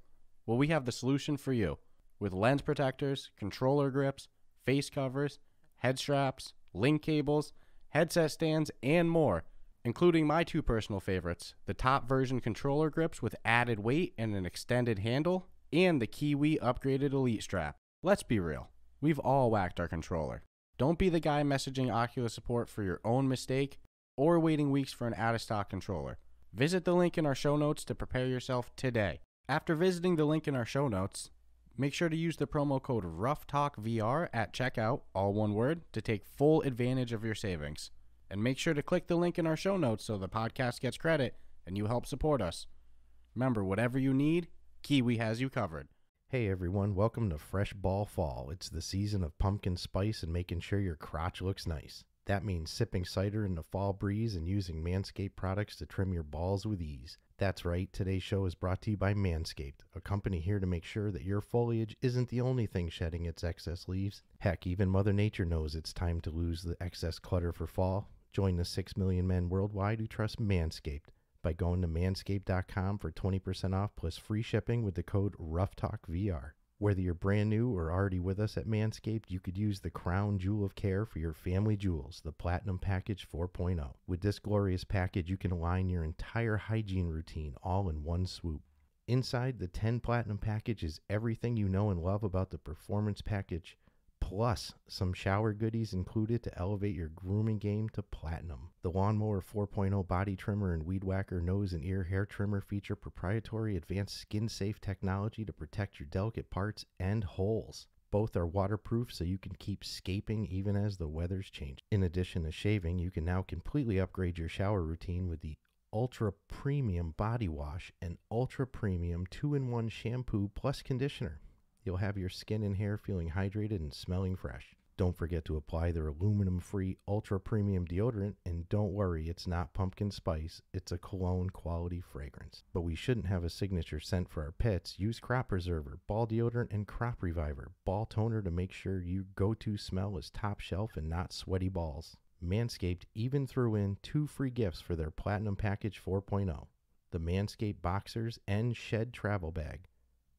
Well, we have the solution for you. With lens protectors, controller grips, face covers, head straps, link cables, headset stands, and more, including my 2 personal favorites, the top version controller grips with added weight and an extended handle, and the Kiwi upgraded Elite strap. Let's be real. We've all whacked our controller. Don't be the guy messaging Oculus support for your own mistake or waiting weeks for an out-of-stock controller. Visit the link in our show notes to prepare yourself today. After visiting the link in our show notes, make sure to use the promo code Ruff Talk VR at checkout, all one word, to take full advantage of your savings. And make sure to click the link in our show notes so the podcast gets credit and you help support us. Remember, whatever you need, Kiwi has you covered. Hey everyone, welcome to Fresh Ball Fall. It's the season of pumpkin spice and making sure your crotch looks nice. That means sipping cider in the fall breeze and using Manscaped products to trim your balls with ease. That's right, today's show is brought to you by Manscaped, a company here to make sure that your foliage isn't the only thing shedding its excess leaves. Heck, even Mother Nature knows it's time to lose the excess clutter for fall. Join the 6 million men worldwide who trust Manscaped by going to manscaped.com for 20% off plus free shipping with the code RuffTalkVR. Whether you're brand new or already with us at Manscaped, you could use the crown jewel of care for your family jewels, the Platinum Package 4.0. With this glorious package, you can align your entire hygiene routine all in one swoop. Inside the 10 Platinum Package is everything you know and love about the Performance Package, plus some shower goodies included to elevate your grooming game to platinum. The Lawnmower 4.0 body trimmer and Weed Whacker nose and ear hair trimmer feature proprietary advanced skin-safe technology to protect your delicate parts and holes. Both are waterproof so you can keep scaping even as the weather's change. In addition to shaving, you can now completely upgrade your shower routine with the Ultra Premium Body Wash and Ultra Premium 2-in-1 Shampoo plus Conditioner. You'll have your skin and hair feeling hydrated and smelling fresh. Don't forget to apply their aluminum-free ultra premium deodorant, and don't worry, it's not pumpkin spice, it's a cologne quality fragrance. But we shouldn't have a signature scent for our pets. Use Crop Preserver, Ball Deodorant, and Crop Reviver, Ball Toner to make sure your go-to smell is top shelf and not sweaty balls. Manscaped even threw in 2 free gifts for their Platinum Package 4.0, the Manscaped Boxers and Shed Travel Bag,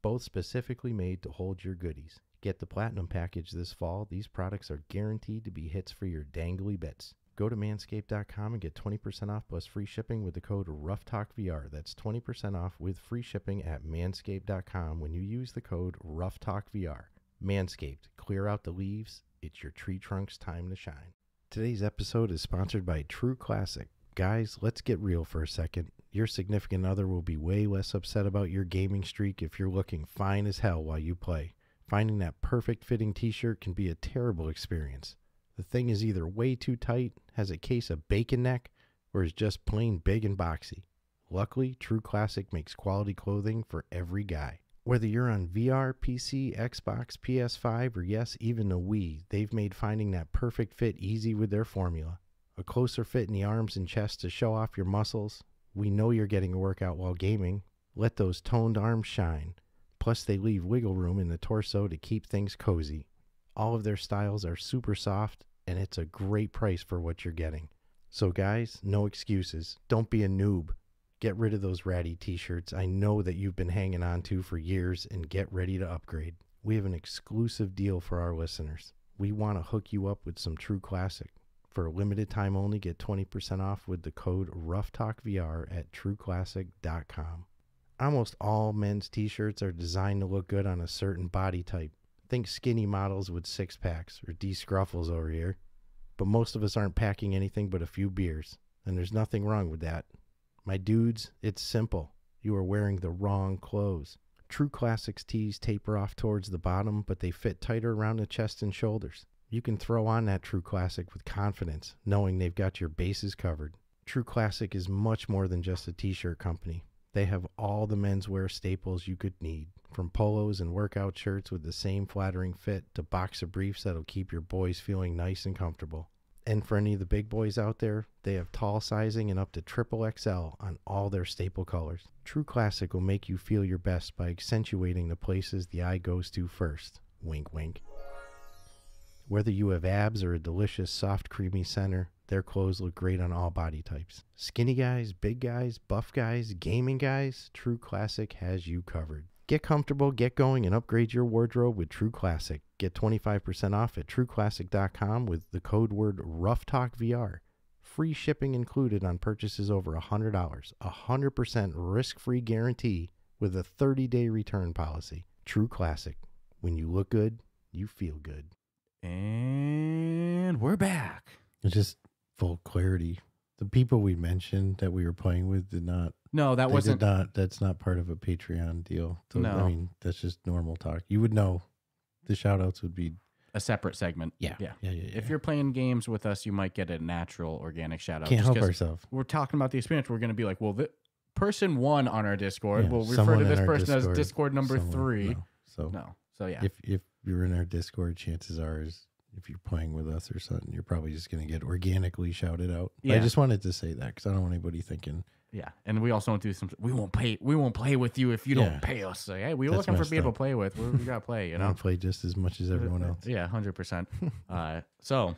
both specifically made to hold your goodies. Get the Platinum Package this fall. These products are guaranteed to be hits for your dangly bits. Go to manscaped.com and get 20% off plus free shipping with the code RuffTalkVR. That's 20% off with free shipping at manscaped.com when you use the code RuffTalkVR. Manscaped, clear out the leaves. It's your tree trunk's time to shine. Today's episode is sponsored by True Classic. Guys, let's get real for a second. Your significant other will be way less upset about your gaming streak if you're looking fine as hell while you play. Finding that perfect fitting t-shirt can be a terrible experience. The thing is either way too tight, has a case of bacon neck, or is just plain big and boxy. Luckily, True Classic makes quality clothing for every guy. Whether you're on VR, PC, Xbox, PS5, or yes, even the Wii, they've made finding that perfect fit easy with their formula. A closer fit in the arms and chest to show off your muscles. We know you're getting a workout while gaming. Let those toned arms shine. Plus, they leave wiggle room in the torso to keep things cozy. All of their styles are super soft, and it's a great price for what you're getting. So guys, no excuses. Don't be a noob. Get rid of those ratty t-shirts I know that you've been hanging on to for years and get ready to upgrade. We have an exclusive deal for our listeners. We want to hook you up with some True Classic. For a limited time only, get 20% off with the code RuffTalkVR at trueclassic.com. Almost all men's t-shirts are designed to look good on a certain body type. Think skinny models with six-packs or Dscruffles over here. But most of us aren't packing anything but a few beers, and there's nothing wrong with that. My dudes, it's simple. You are wearing the wrong clothes. True Classics tees taper off towards the bottom, but they fit tighter around the chest and shoulders. You can throw on that True Classic with confidence, knowing they've got your bases covered. True Classic is much more than just a t-shirt company. They have all the menswear staples you could need, from polos and workout shirts with the same flattering fit to boxer briefs that'll keep your boys feeling nice and comfortable. And for any of the big boys out there, they have tall sizing and up to XXL on all their staple colors. True Classic will make you feel your best by accentuating the places the eye goes to first. Wink, wink. Whether you have abs or a delicious, soft, creamy center, their clothes look great on all body types. Skinny guys, big guys, buff guys, gaming guys, True Classic has you covered. Get comfortable, get going, and upgrade your wardrobe with True Classic. Get 25% off at trueclassic.com with the code word RuffTalkVR. Free shipping included on purchases over $100. 100% risk-free guarantee with a 30-day return policy. True Classic. When you look good, you feel good. And And we're back. It's just full clarity. The people we mentioned that we were playing with did not. No, that wasn't. That's not part of a Patreon deal. So, No. I mean, that's just normal talk. You would know. The shout outs would be A separate segment. Yeah. If you're playing games with us, you might get a natural organic shout out. Can't help ourselves. We're talking about the experience. We're going to be like, well, person 1 on our Discord, Yeah, we'll refer someone to this in our person Discord, as Discord number someone- 3. no. So No. So yeah. if you're in our Discord, chances are if you're playing with us or something, you're probably just going to get organically shouted out. Yeah. I just wanted to say that because I don't want anybody thinking. Yeah, and we also don't do some. We won't play with you if you don't pay us. So, hey, we're That's looking for messed people up. to play with. We gotta play. You I know, want to play just as much as everyone else. Yeah, 100%. So,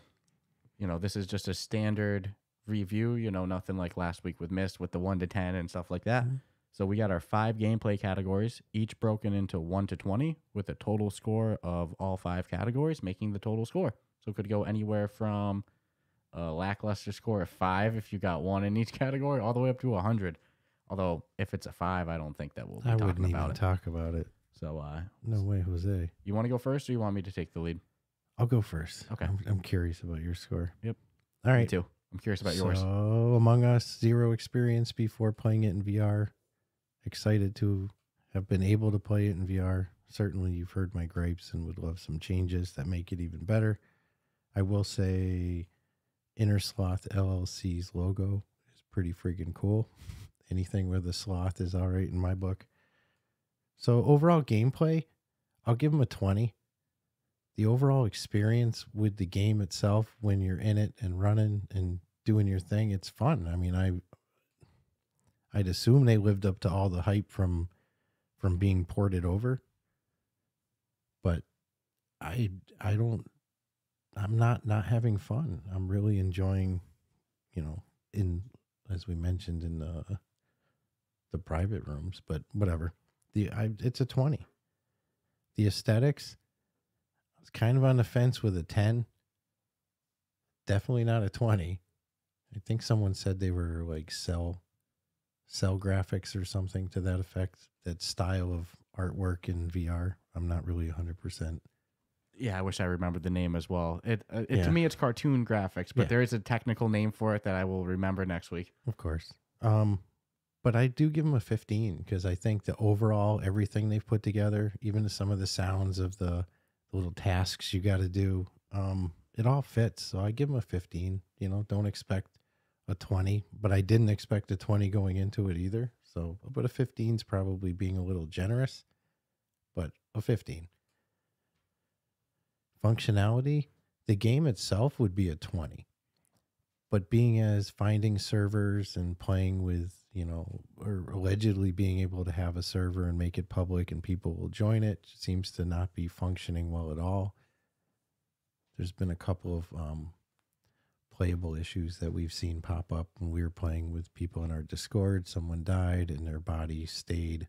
this is just a standard review. Nothing like last week with Mist with the 1 to 10 and stuff like that. Mm-hmm. So we got our 5 gameplay categories, each broken into 1 to 20, with a total score of all 5 categories, making the total score. So it could go anywhere from a lackluster score of 5 if you got 1 in each category, all the way up to 100. Although if it's a 5, I don't think that we'll be I talking wouldn't about even it. talk about it. So No way, Jose. you want to go first, or you want me to take the lead? I'll go first. Okay. I'm curious about your score. Yep. All Me right. too. I'm curious about yours. So, Among Us, 0 experience before playing it in VR. Excited to have been able to play it in VR. Certainly, you've heard my gripes and would love some changes that make it even better. I will say Innersloth LLC's logo is pretty freaking cool. Anything with a sloth is all right in my book. So overall gameplay, I'll give them a 20. The overall experience with the game itself, when you're in it and running and doing your thing, it's fun. I mean, I'd assume they lived up to all the hype from being ported over, but I'm not having fun. I'm really enjoying, as we mentioned in the private rooms, but whatever. It's a 20. The aesthetics, I was kind of on the fence with a 10. Definitely not a 20. I think someone said they were like cell graphics or something to that effect. That style of artwork in VR. I'm not really 100%. Yeah, I wish I remembered the name as well. Yeah. To me, it's cartoon graphics, but Yeah. there is a technical name for it that I will remember next week. Of course. But I do give them a 15 because I think the overall, everything they've put together, even some of the sounds of the little tasks you got to do, it all fits. So I give them a 15. Don't expect a 20, but I didn't expect a 20 going into it either. So, but a 15 is probably being a little generous, but a 15. Functionality, the game itself would be a 20. But being as finding servers and playing with, or allegedly being able to have a server and make it public and people will join it seems to not be functioning well at all. There's been a couple of playable issues that we've seen pop up when we were playing with people in our Discord. Someone died and their body stayed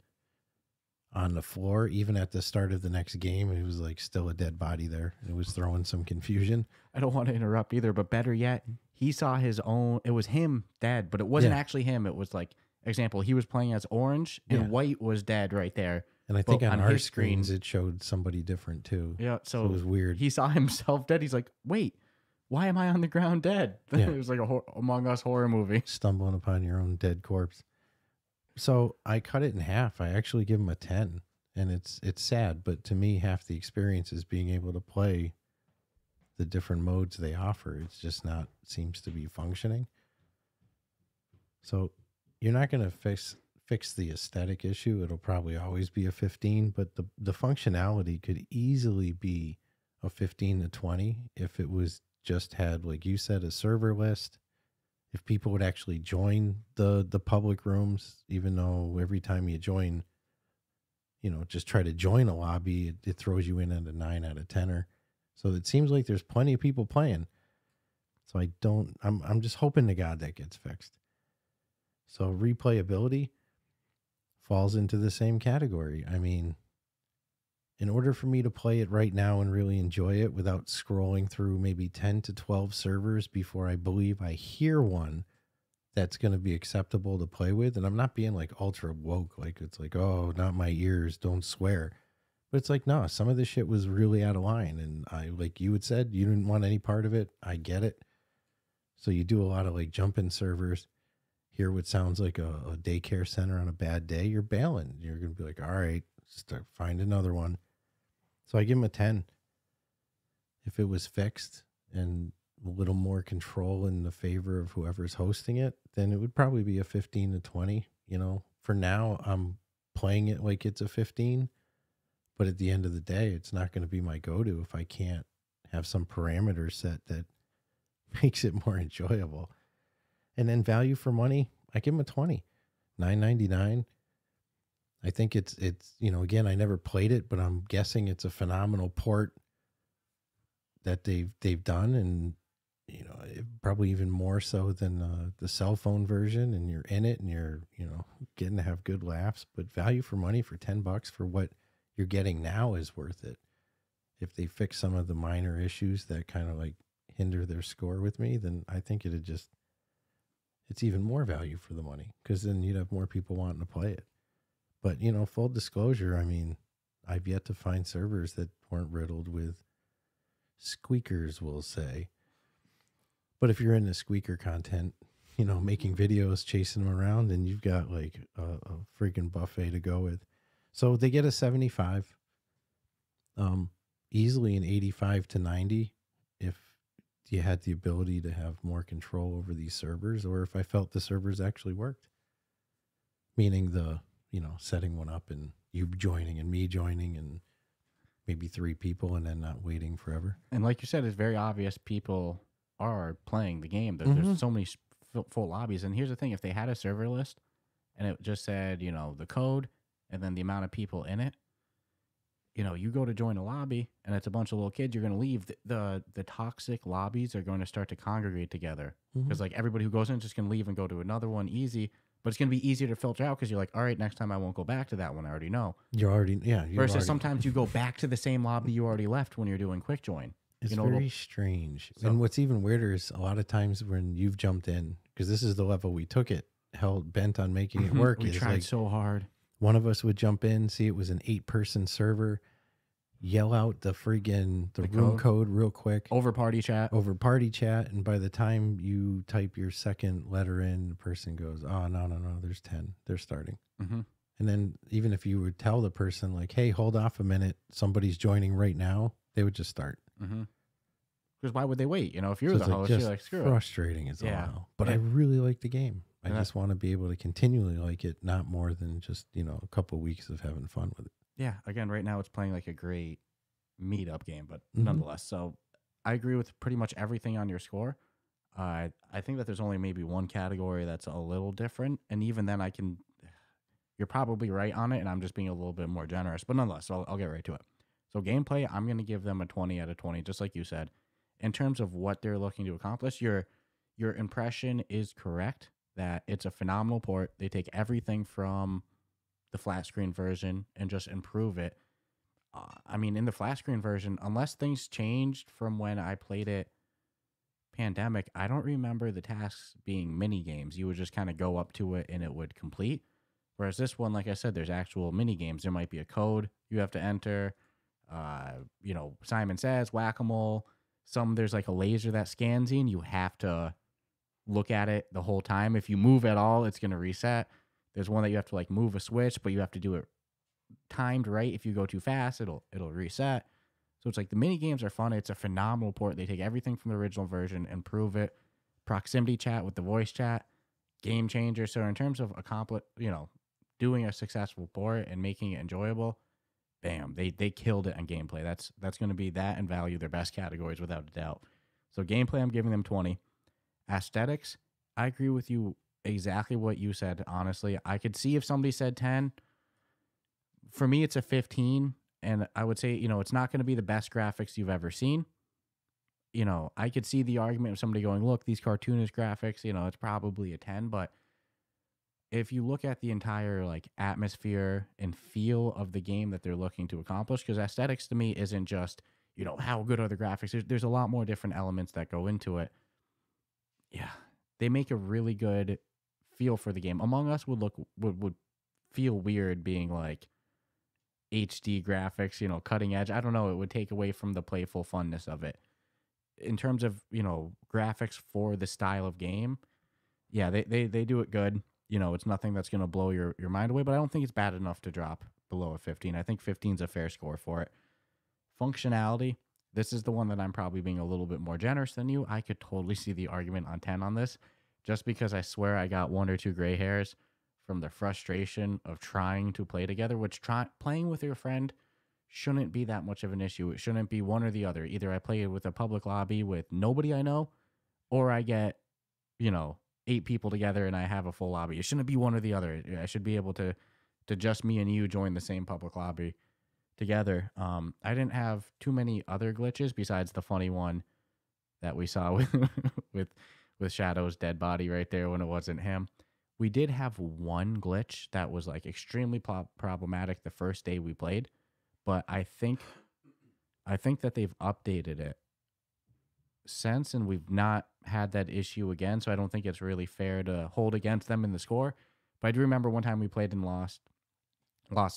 on the floor. Even at the start of the next game, it was like still a dead body there. It was throwing some confusion. I don't want to interrupt either, but better yet, he saw his own. It was him dead, but it wasn't actually him. It was like, example, he was playing as orange and white was dead right there. And I think on our his screens, it showed somebody different too. Yeah, so it was weird. He saw himself dead. He's like, wait, why am I on the ground dead? Yeah. It was like a Among Us horror movie. Stumbling upon your own dead corpse. So I cut it in half. I actually give him a 10. And it's sad, but to me, half the experience is being able to play the different modes they offer. It's just not, seems to be functioning. So you're not going to fix the aesthetic issue. It'll probably always be a 15, but the functionality could easily be a 15 to 20 if it was just had, like you said, a server list. If people would actually join the public rooms, even though every time you join, just try to join a lobby, it throws you in at a 9 out of 10. So it seems like there's plenty of people playing. So I'm just hoping to God that gets fixed. So replayability falls into the same category. I mean, in order for me to play it right now and really enjoy it without scrolling through maybe 10 to 12 servers before I believe I hear one that's going to be acceptable to play with. And I'm not being like ultra woke, like it's like, oh, not my ears, don't swear. But it's like, no, some of this shit was really out of line. And I, like you had said, you didn't want any part of it. I get it. So you do a lot of like jump in servers. Hear what sounds like a daycare center on a bad day. You're bailing. You're going to be like, all right, find another one. So I give him a 10. If it was fixed and a little more control in the favor of whoever's hosting it, then it would probably be a 15 to 20. You know, for now, I'm playing it like it's a 15. But at the end of the day, it's not going to be my go-to if I can't have some parameter set that makes it more enjoyable. And then value for money, I give them a 20, $9.99. I think it's you know, again, I never played it, but I'm guessing it's a phenomenal port that they've done, and you know, probably even more so than the cell phone version. And you're in it, and you're, you know, getting to have good laughs. But value for money for $10 for what you're getting now is worth it. If they fix some of the minor issues that kind of like hinder their score with me, then I think it's even more value for the money, because then you'd have more people wanting to play it. But, you know, full disclosure, I mean, I've yet to find servers that weren't riddled with squeakers, we'll say. But if you're into squeaker content, you know, making videos, chasing them around, then you've got like a freaking buffet to go with. So they get a 75, easily an 85 to 90 if you had the ability to have more control over these servers, or if I felt the servers actually worked. Meaning the, you know, setting one up and you joining and me joining and maybe 3 people and then not waiting forever. And like you said, it's very obvious people are playing the game. There's so many full lobbies. And here's the thing, if they had a server list and it just said, you know, the code and then the amount of people in it, you know, you go to join a lobby and it's a bunch of little kids, you're going to leave. The toxic lobbies are going to start to congregate together, because like everybody who goes in is just going to leave and go to another one easy. But it's going to be easier to filter out, because you're like, all right, next time I won't go back to that one. I already know. Versus sometimes you go back to the same lobby you already left when you're doing quick join. It's, you know, very strange. So, and what's even weirder is a lot of times when you've jumped in, because this is the level we took it, held bent on making it work. We tried like, so hard. One of us would jump in, see it was an 8-person server, yell out the room code real quick over party chat, and by the time you type your second letter in, the person goes, oh no, there's 10, they're starting. And then even if you would tell the person like, hey, hold off a minute, somebody's joining right now, they would just start. Because why would they wait? You know, if you're the host, you're like, screw it. Frustrating as all. But I really like the game. I just want to be able to continually like it, not more than just, you know, a couple of weeks of having fun with it. Yeah, again, right now it's playing like a great meetup game, but nonetheless. So I agree with pretty much everything on your score. I think that there's only maybe one category that's a little different, and even then you're probably right on it, and I'm just being a little bit more generous. But nonetheless, so I'll get right to it. So gameplay, I'm going to give them a 20 out of 20, just like you said. In terms of what they're looking to accomplish, your impression is correct that it's a phenomenal port. They take everything from the flat screen version and just improve it. I mean, in the flat screen version, unless things changed from when I played it pandemic, I don't remember the tasks being mini games. You would just kind of go up to it and it would complete. Whereas this one, like I said, there's actual mini games. There might be a code you have to enter. You know, Simon Says, whack-a-mole. There's like a laser that scans you, and you have to look at it the whole time. If you move at all, it's going to reset. There's one that you have to like move a switch, but you have to do it timed right. If you go too fast, it'll reset. So it's like the mini games are fun. It's a phenomenal port. They take everything from the original version, improve it. Proximity chat with the voice chat, game changer. So in terms of doing a successful port and making it enjoyable, bam, they killed it on gameplay. That's going to be that and value their best categories without a doubt. So gameplay, I'm giving them 20. Aesthetics, I agree with you exactly what you said. Honestly, I could see if somebody said 10. For me, it's a 15, and I would say, you know, it's not going to be the best graphics you've ever seen. You know, I could see the argument of somebody going, look, these cartoonish graphics, you know, it's probably a 10, but if you look at the entire like atmosphere and feel of the game that they're looking to accomplish, because aesthetics to me isn't just, you know, how good are the graphics. There's a lot more different elements that go into it. Yeah, they make a really good feel for the game. Among Us would feel weird being like, HD graphics, cutting edge. I don't know. It would take away from the playful funness of it. In terms of, graphics for the style of game, yeah, they do it good. It's nothing that's going to blow your mind away, but I don't think it's bad enough to drop below a 15. I think 15 is a fair score for it. Functionality, this is the one that I'm probably being a little bit more generous than you. I could totally see the argument on 10 on this, just because I swear I got 1 or 2 gray hairs from the frustration of trying to play together, which playing with your friend shouldn't be that much of an issue. It shouldn't be one or the other. Either I play with a public lobby with nobody I know, or I get, 8 people together and I have a full lobby. It shouldn't be one or the other. I should be able to just me and you join the same public lobby together. I didn't have too many other glitches besides the funny one that we saw with Shadow's dead body right there when it wasn't him. We did have one glitch that was like extremely problematic the first day we played, but I think that they've updated it since, and we've not had that issue again. So I don't think it's really fair to hold against them in the score. But I do remember one time we played and lost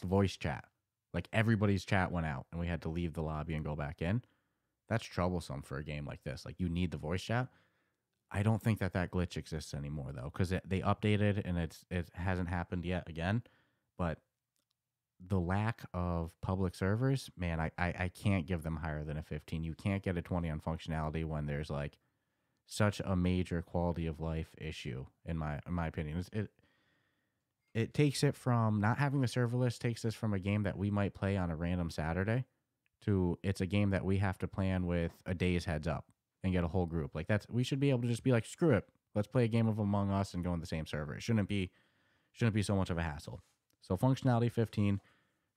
voice chat. Like everybody's chat went out, and we had to leave the lobby and go back in. That's troublesome for a game like this. Like you need the voice chat. I don't think that glitch exists anymore, though, because they updated and it hasn't happened yet again. But the lack of public servers, man, I can't give them higher than a 15. You can't get a 20 on functionality when there's like such a major quality of life issue, in my opinion. It takes it from not having the server list, takes us from a game that we might play on a random Saturday to it's a game that we have to plan with a day's heads up and get a whole group. Like we should be able to just be like, screw it, let's play a game of Among Us and go in the same server. It shouldn't be so much of a hassle. So functionality 15,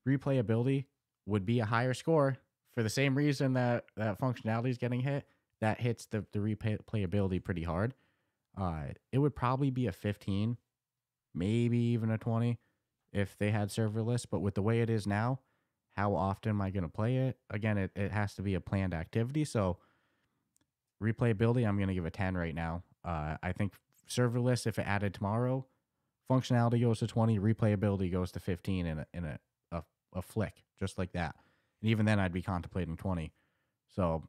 replayability would be a higher score for the same reason that functionality is getting hit. That hits the replayability pretty hard. It would probably be a 15, maybe even a 20 if they had serverless. But with the way it is now, how often am I going to play it? Again, it has to be a planned activity. So replayability, I'm going to give a 10 right now. I think serverless, if it added tomorrow, functionality goes to 20, replayability goes to 15 in a flick, just like that. And even then, I'd be contemplating 20. So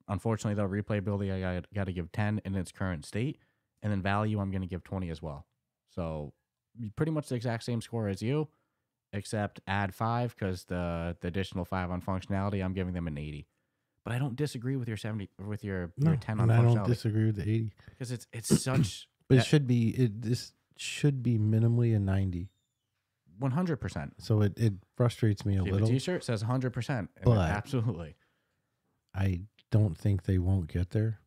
unfortunately, though, replayability, I got to give 10 in its current state. And then value, I'm going to give 20 as well. So pretty much the exact same score as you, except add 5 because the additional 5 on functionality, I'm giving them an 80. But I don't disagree with your 70 with your 10 on functionality. I don't disagree with the 80 because it's such. But this should be minimally a 90. 100%. So it frustrates me a little. The T-shirt says 100%. But absolutely. I don't think they won't get there.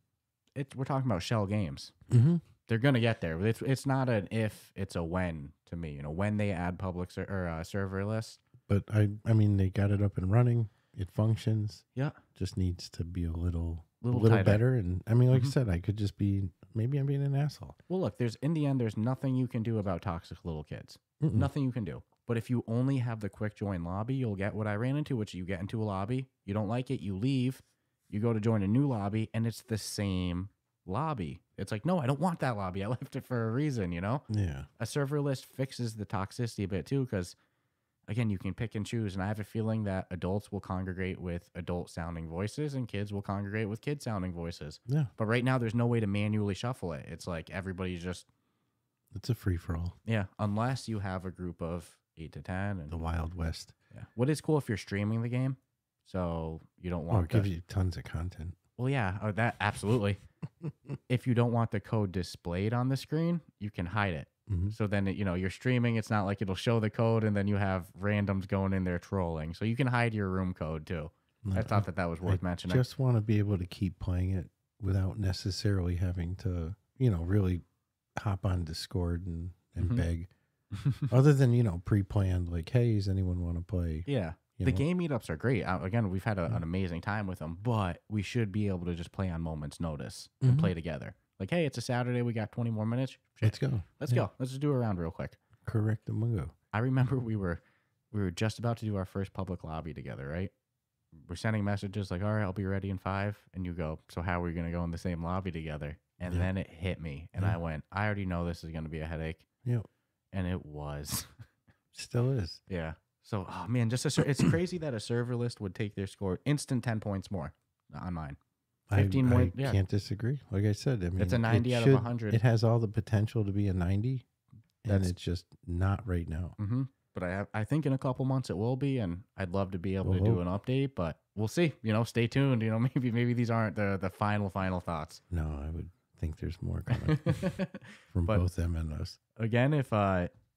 We're talking about Schell Games. Mm-hmm. They're gonna get there. It's not an if, it's a when to me. When they add public server list. But I mean, they got it up and running. It functions. Yeah. Just needs to be a little tighter. better. And I mean, like I said, I could just be, maybe I'm being an asshole. Well, look, in the end, there's nothing you can do about toxic little kids. Mm-mm. Nothing you can do. But if you only have the quick join lobby, you'll get what I ran into, which you get into a lobby, you don't like it, you leave, you go to join a new lobby, and it's the same lobby. It's like, no, I don't want that lobby. I left it for a reason, Yeah. A server list fixes the toxicity a bit too, because again, you can pick and choose, and I have a feeling that adults will congregate with adult-sounding voices, and kids will congregate with kid-sounding voices. Yeah. But right now, there's no way to manually shuffle it. It's like everybody's just... It's a free-for-all. Yeah, unless you have a group of 8 to 10. And, the Wild West. Yeah. What is cool if you're streaming the game, so you don't want... it gives you tons of content. Well, yeah, that absolutely. If you don't want the code displayed on the screen, you can hide it. Mm-hmm. So then, you're streaming. It's not like it'll show the code and then you have randoms going in there trolling. So you can hide your room code too. No, I thought that was worth mentioning. I just want to be able to keep playing it without necessarily having to, really hop on Discord and Mm-hmm. beg. Other than, pre-planned, like, hey, does anyone want to play? Yeah. The game meetups are great. Again, we've had an amazing time with them, but we should be able to just play on moment's notice and play together. Like, hey, it's a Saturday. We got 20 more minutes. Let's go. Let's go. Let's just do a round real quick. Correct the mungo. I remember we were just about to do our first public lobby together, right? We're sending messages like, all right, I'll be ready in 5. And you go, so how are we going to go in the same lobby together? And then it hit me. And I went, I already know this is going to be a headache. Yep. And it was. Still is. Yeah. So, oh man, it's crazy that a server list would take their score instant 10 points more on mine. 15 more. I can't disagree. Like I said, I mean, it's a 90 out of 100. It has all the potential to be a 90, and That's, it's just not right now. But I think in a couple months it will be, and I'd love to be able to do an update, but we'll see. You know, stay tuned. You know, maybe these aren't the final thoughts. No, I would think there's more coming from both them and us. Again, if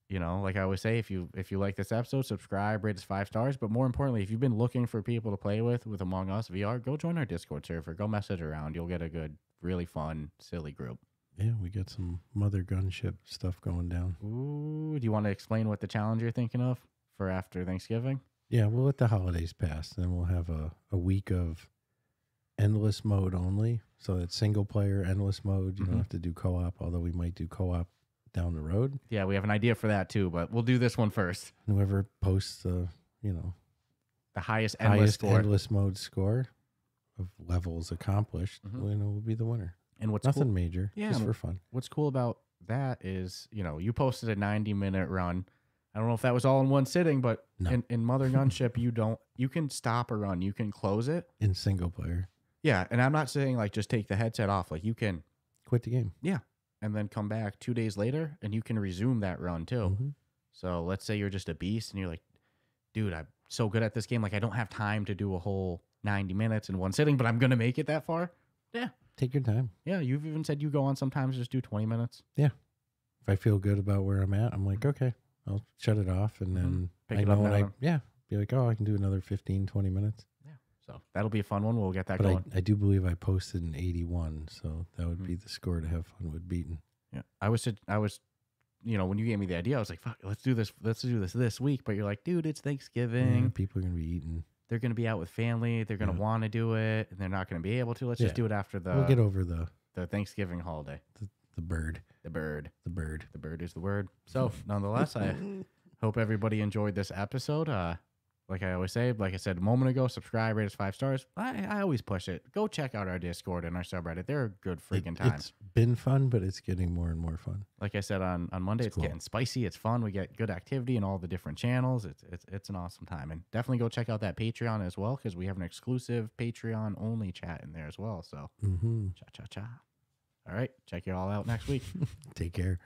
you know, like I always say, if you like this episode, subscribe, rate us 5 stars. But more importantly, if you've been looking for people to play with Among Us VR, go join our Discord server. Go message around. You'll get a good, really fun, silly group. Yeah, we got some mother gunship stuff going down. Ooh, do you want to explain what the challenge you're thinking of for after Thanksgiving? Yeah, we'll let the holidays pass. Then we'll have a week of endless mode only. So it's single player, endless mode. You don't have to do co-op, although we might do co-op down the road. Yeah, we have an idea for that too, but we'll do this one first. Whoever posts the highest endless mode score of levels accomplished, will be the winner. And what's nothing cool, major, just for fun. What's cool about that is, you posted a 90-minute run. I don't know if that was all in one sitting, but in Mother Gunship, you can stop a run, you can close it in single player. Yeah, and I'm not saying like just take the headset off, like you can quit the game. Yeah, and then come back 2 days later, and you can resume that run too. So let's say you're just a beast, and you're like, dude, I'm so good at this game, like I don't have time to do a whole 90 minutes in one sitting, but I'm gonna make it that far. Yeah. Take your time. Yeah, you've even said you go on sometimes just do 20 minutes. Yeah. If I feel good about where I'm at, I'm like, okay, I'll shut it off. And then pick it up now. Be like, oh, I can do another 15, 20 minutes. Yeah. So that'll be a fun one. We'll get that but going. I do believe I posted an 81. So that would be the score to have fun with beating. Yeah. I was, when you gave me the idea, I was like, fuck, let's do this this week. But you're like, dude, it's Thanksgiving. Yeah, people are going to be eating. They're going to be out with family. They're going to want to do it, and they're not going to be able to. Let's just do it after we'll get over the Thanksgiving holiday. The bird. The bird. The bird. The bird is the word. So, nonetheless, I hope everybody enjoyed this episode. Like I always say, like I said a moment ago, subscribe, rate us 5 stars. I always push it. Go check out our Discord and our subreddit. They're a good freaking time. It's been fun, but it's getting more and more fun. Like I said on Monday, it's getting spicy. It's fun. We get good activity in all the different channels. It's an awesome time. And definitely go check out that Patreon as well, because we have an exclusive Patreon only chat in there as well. So cha. All right. Check you all out next week. Take care.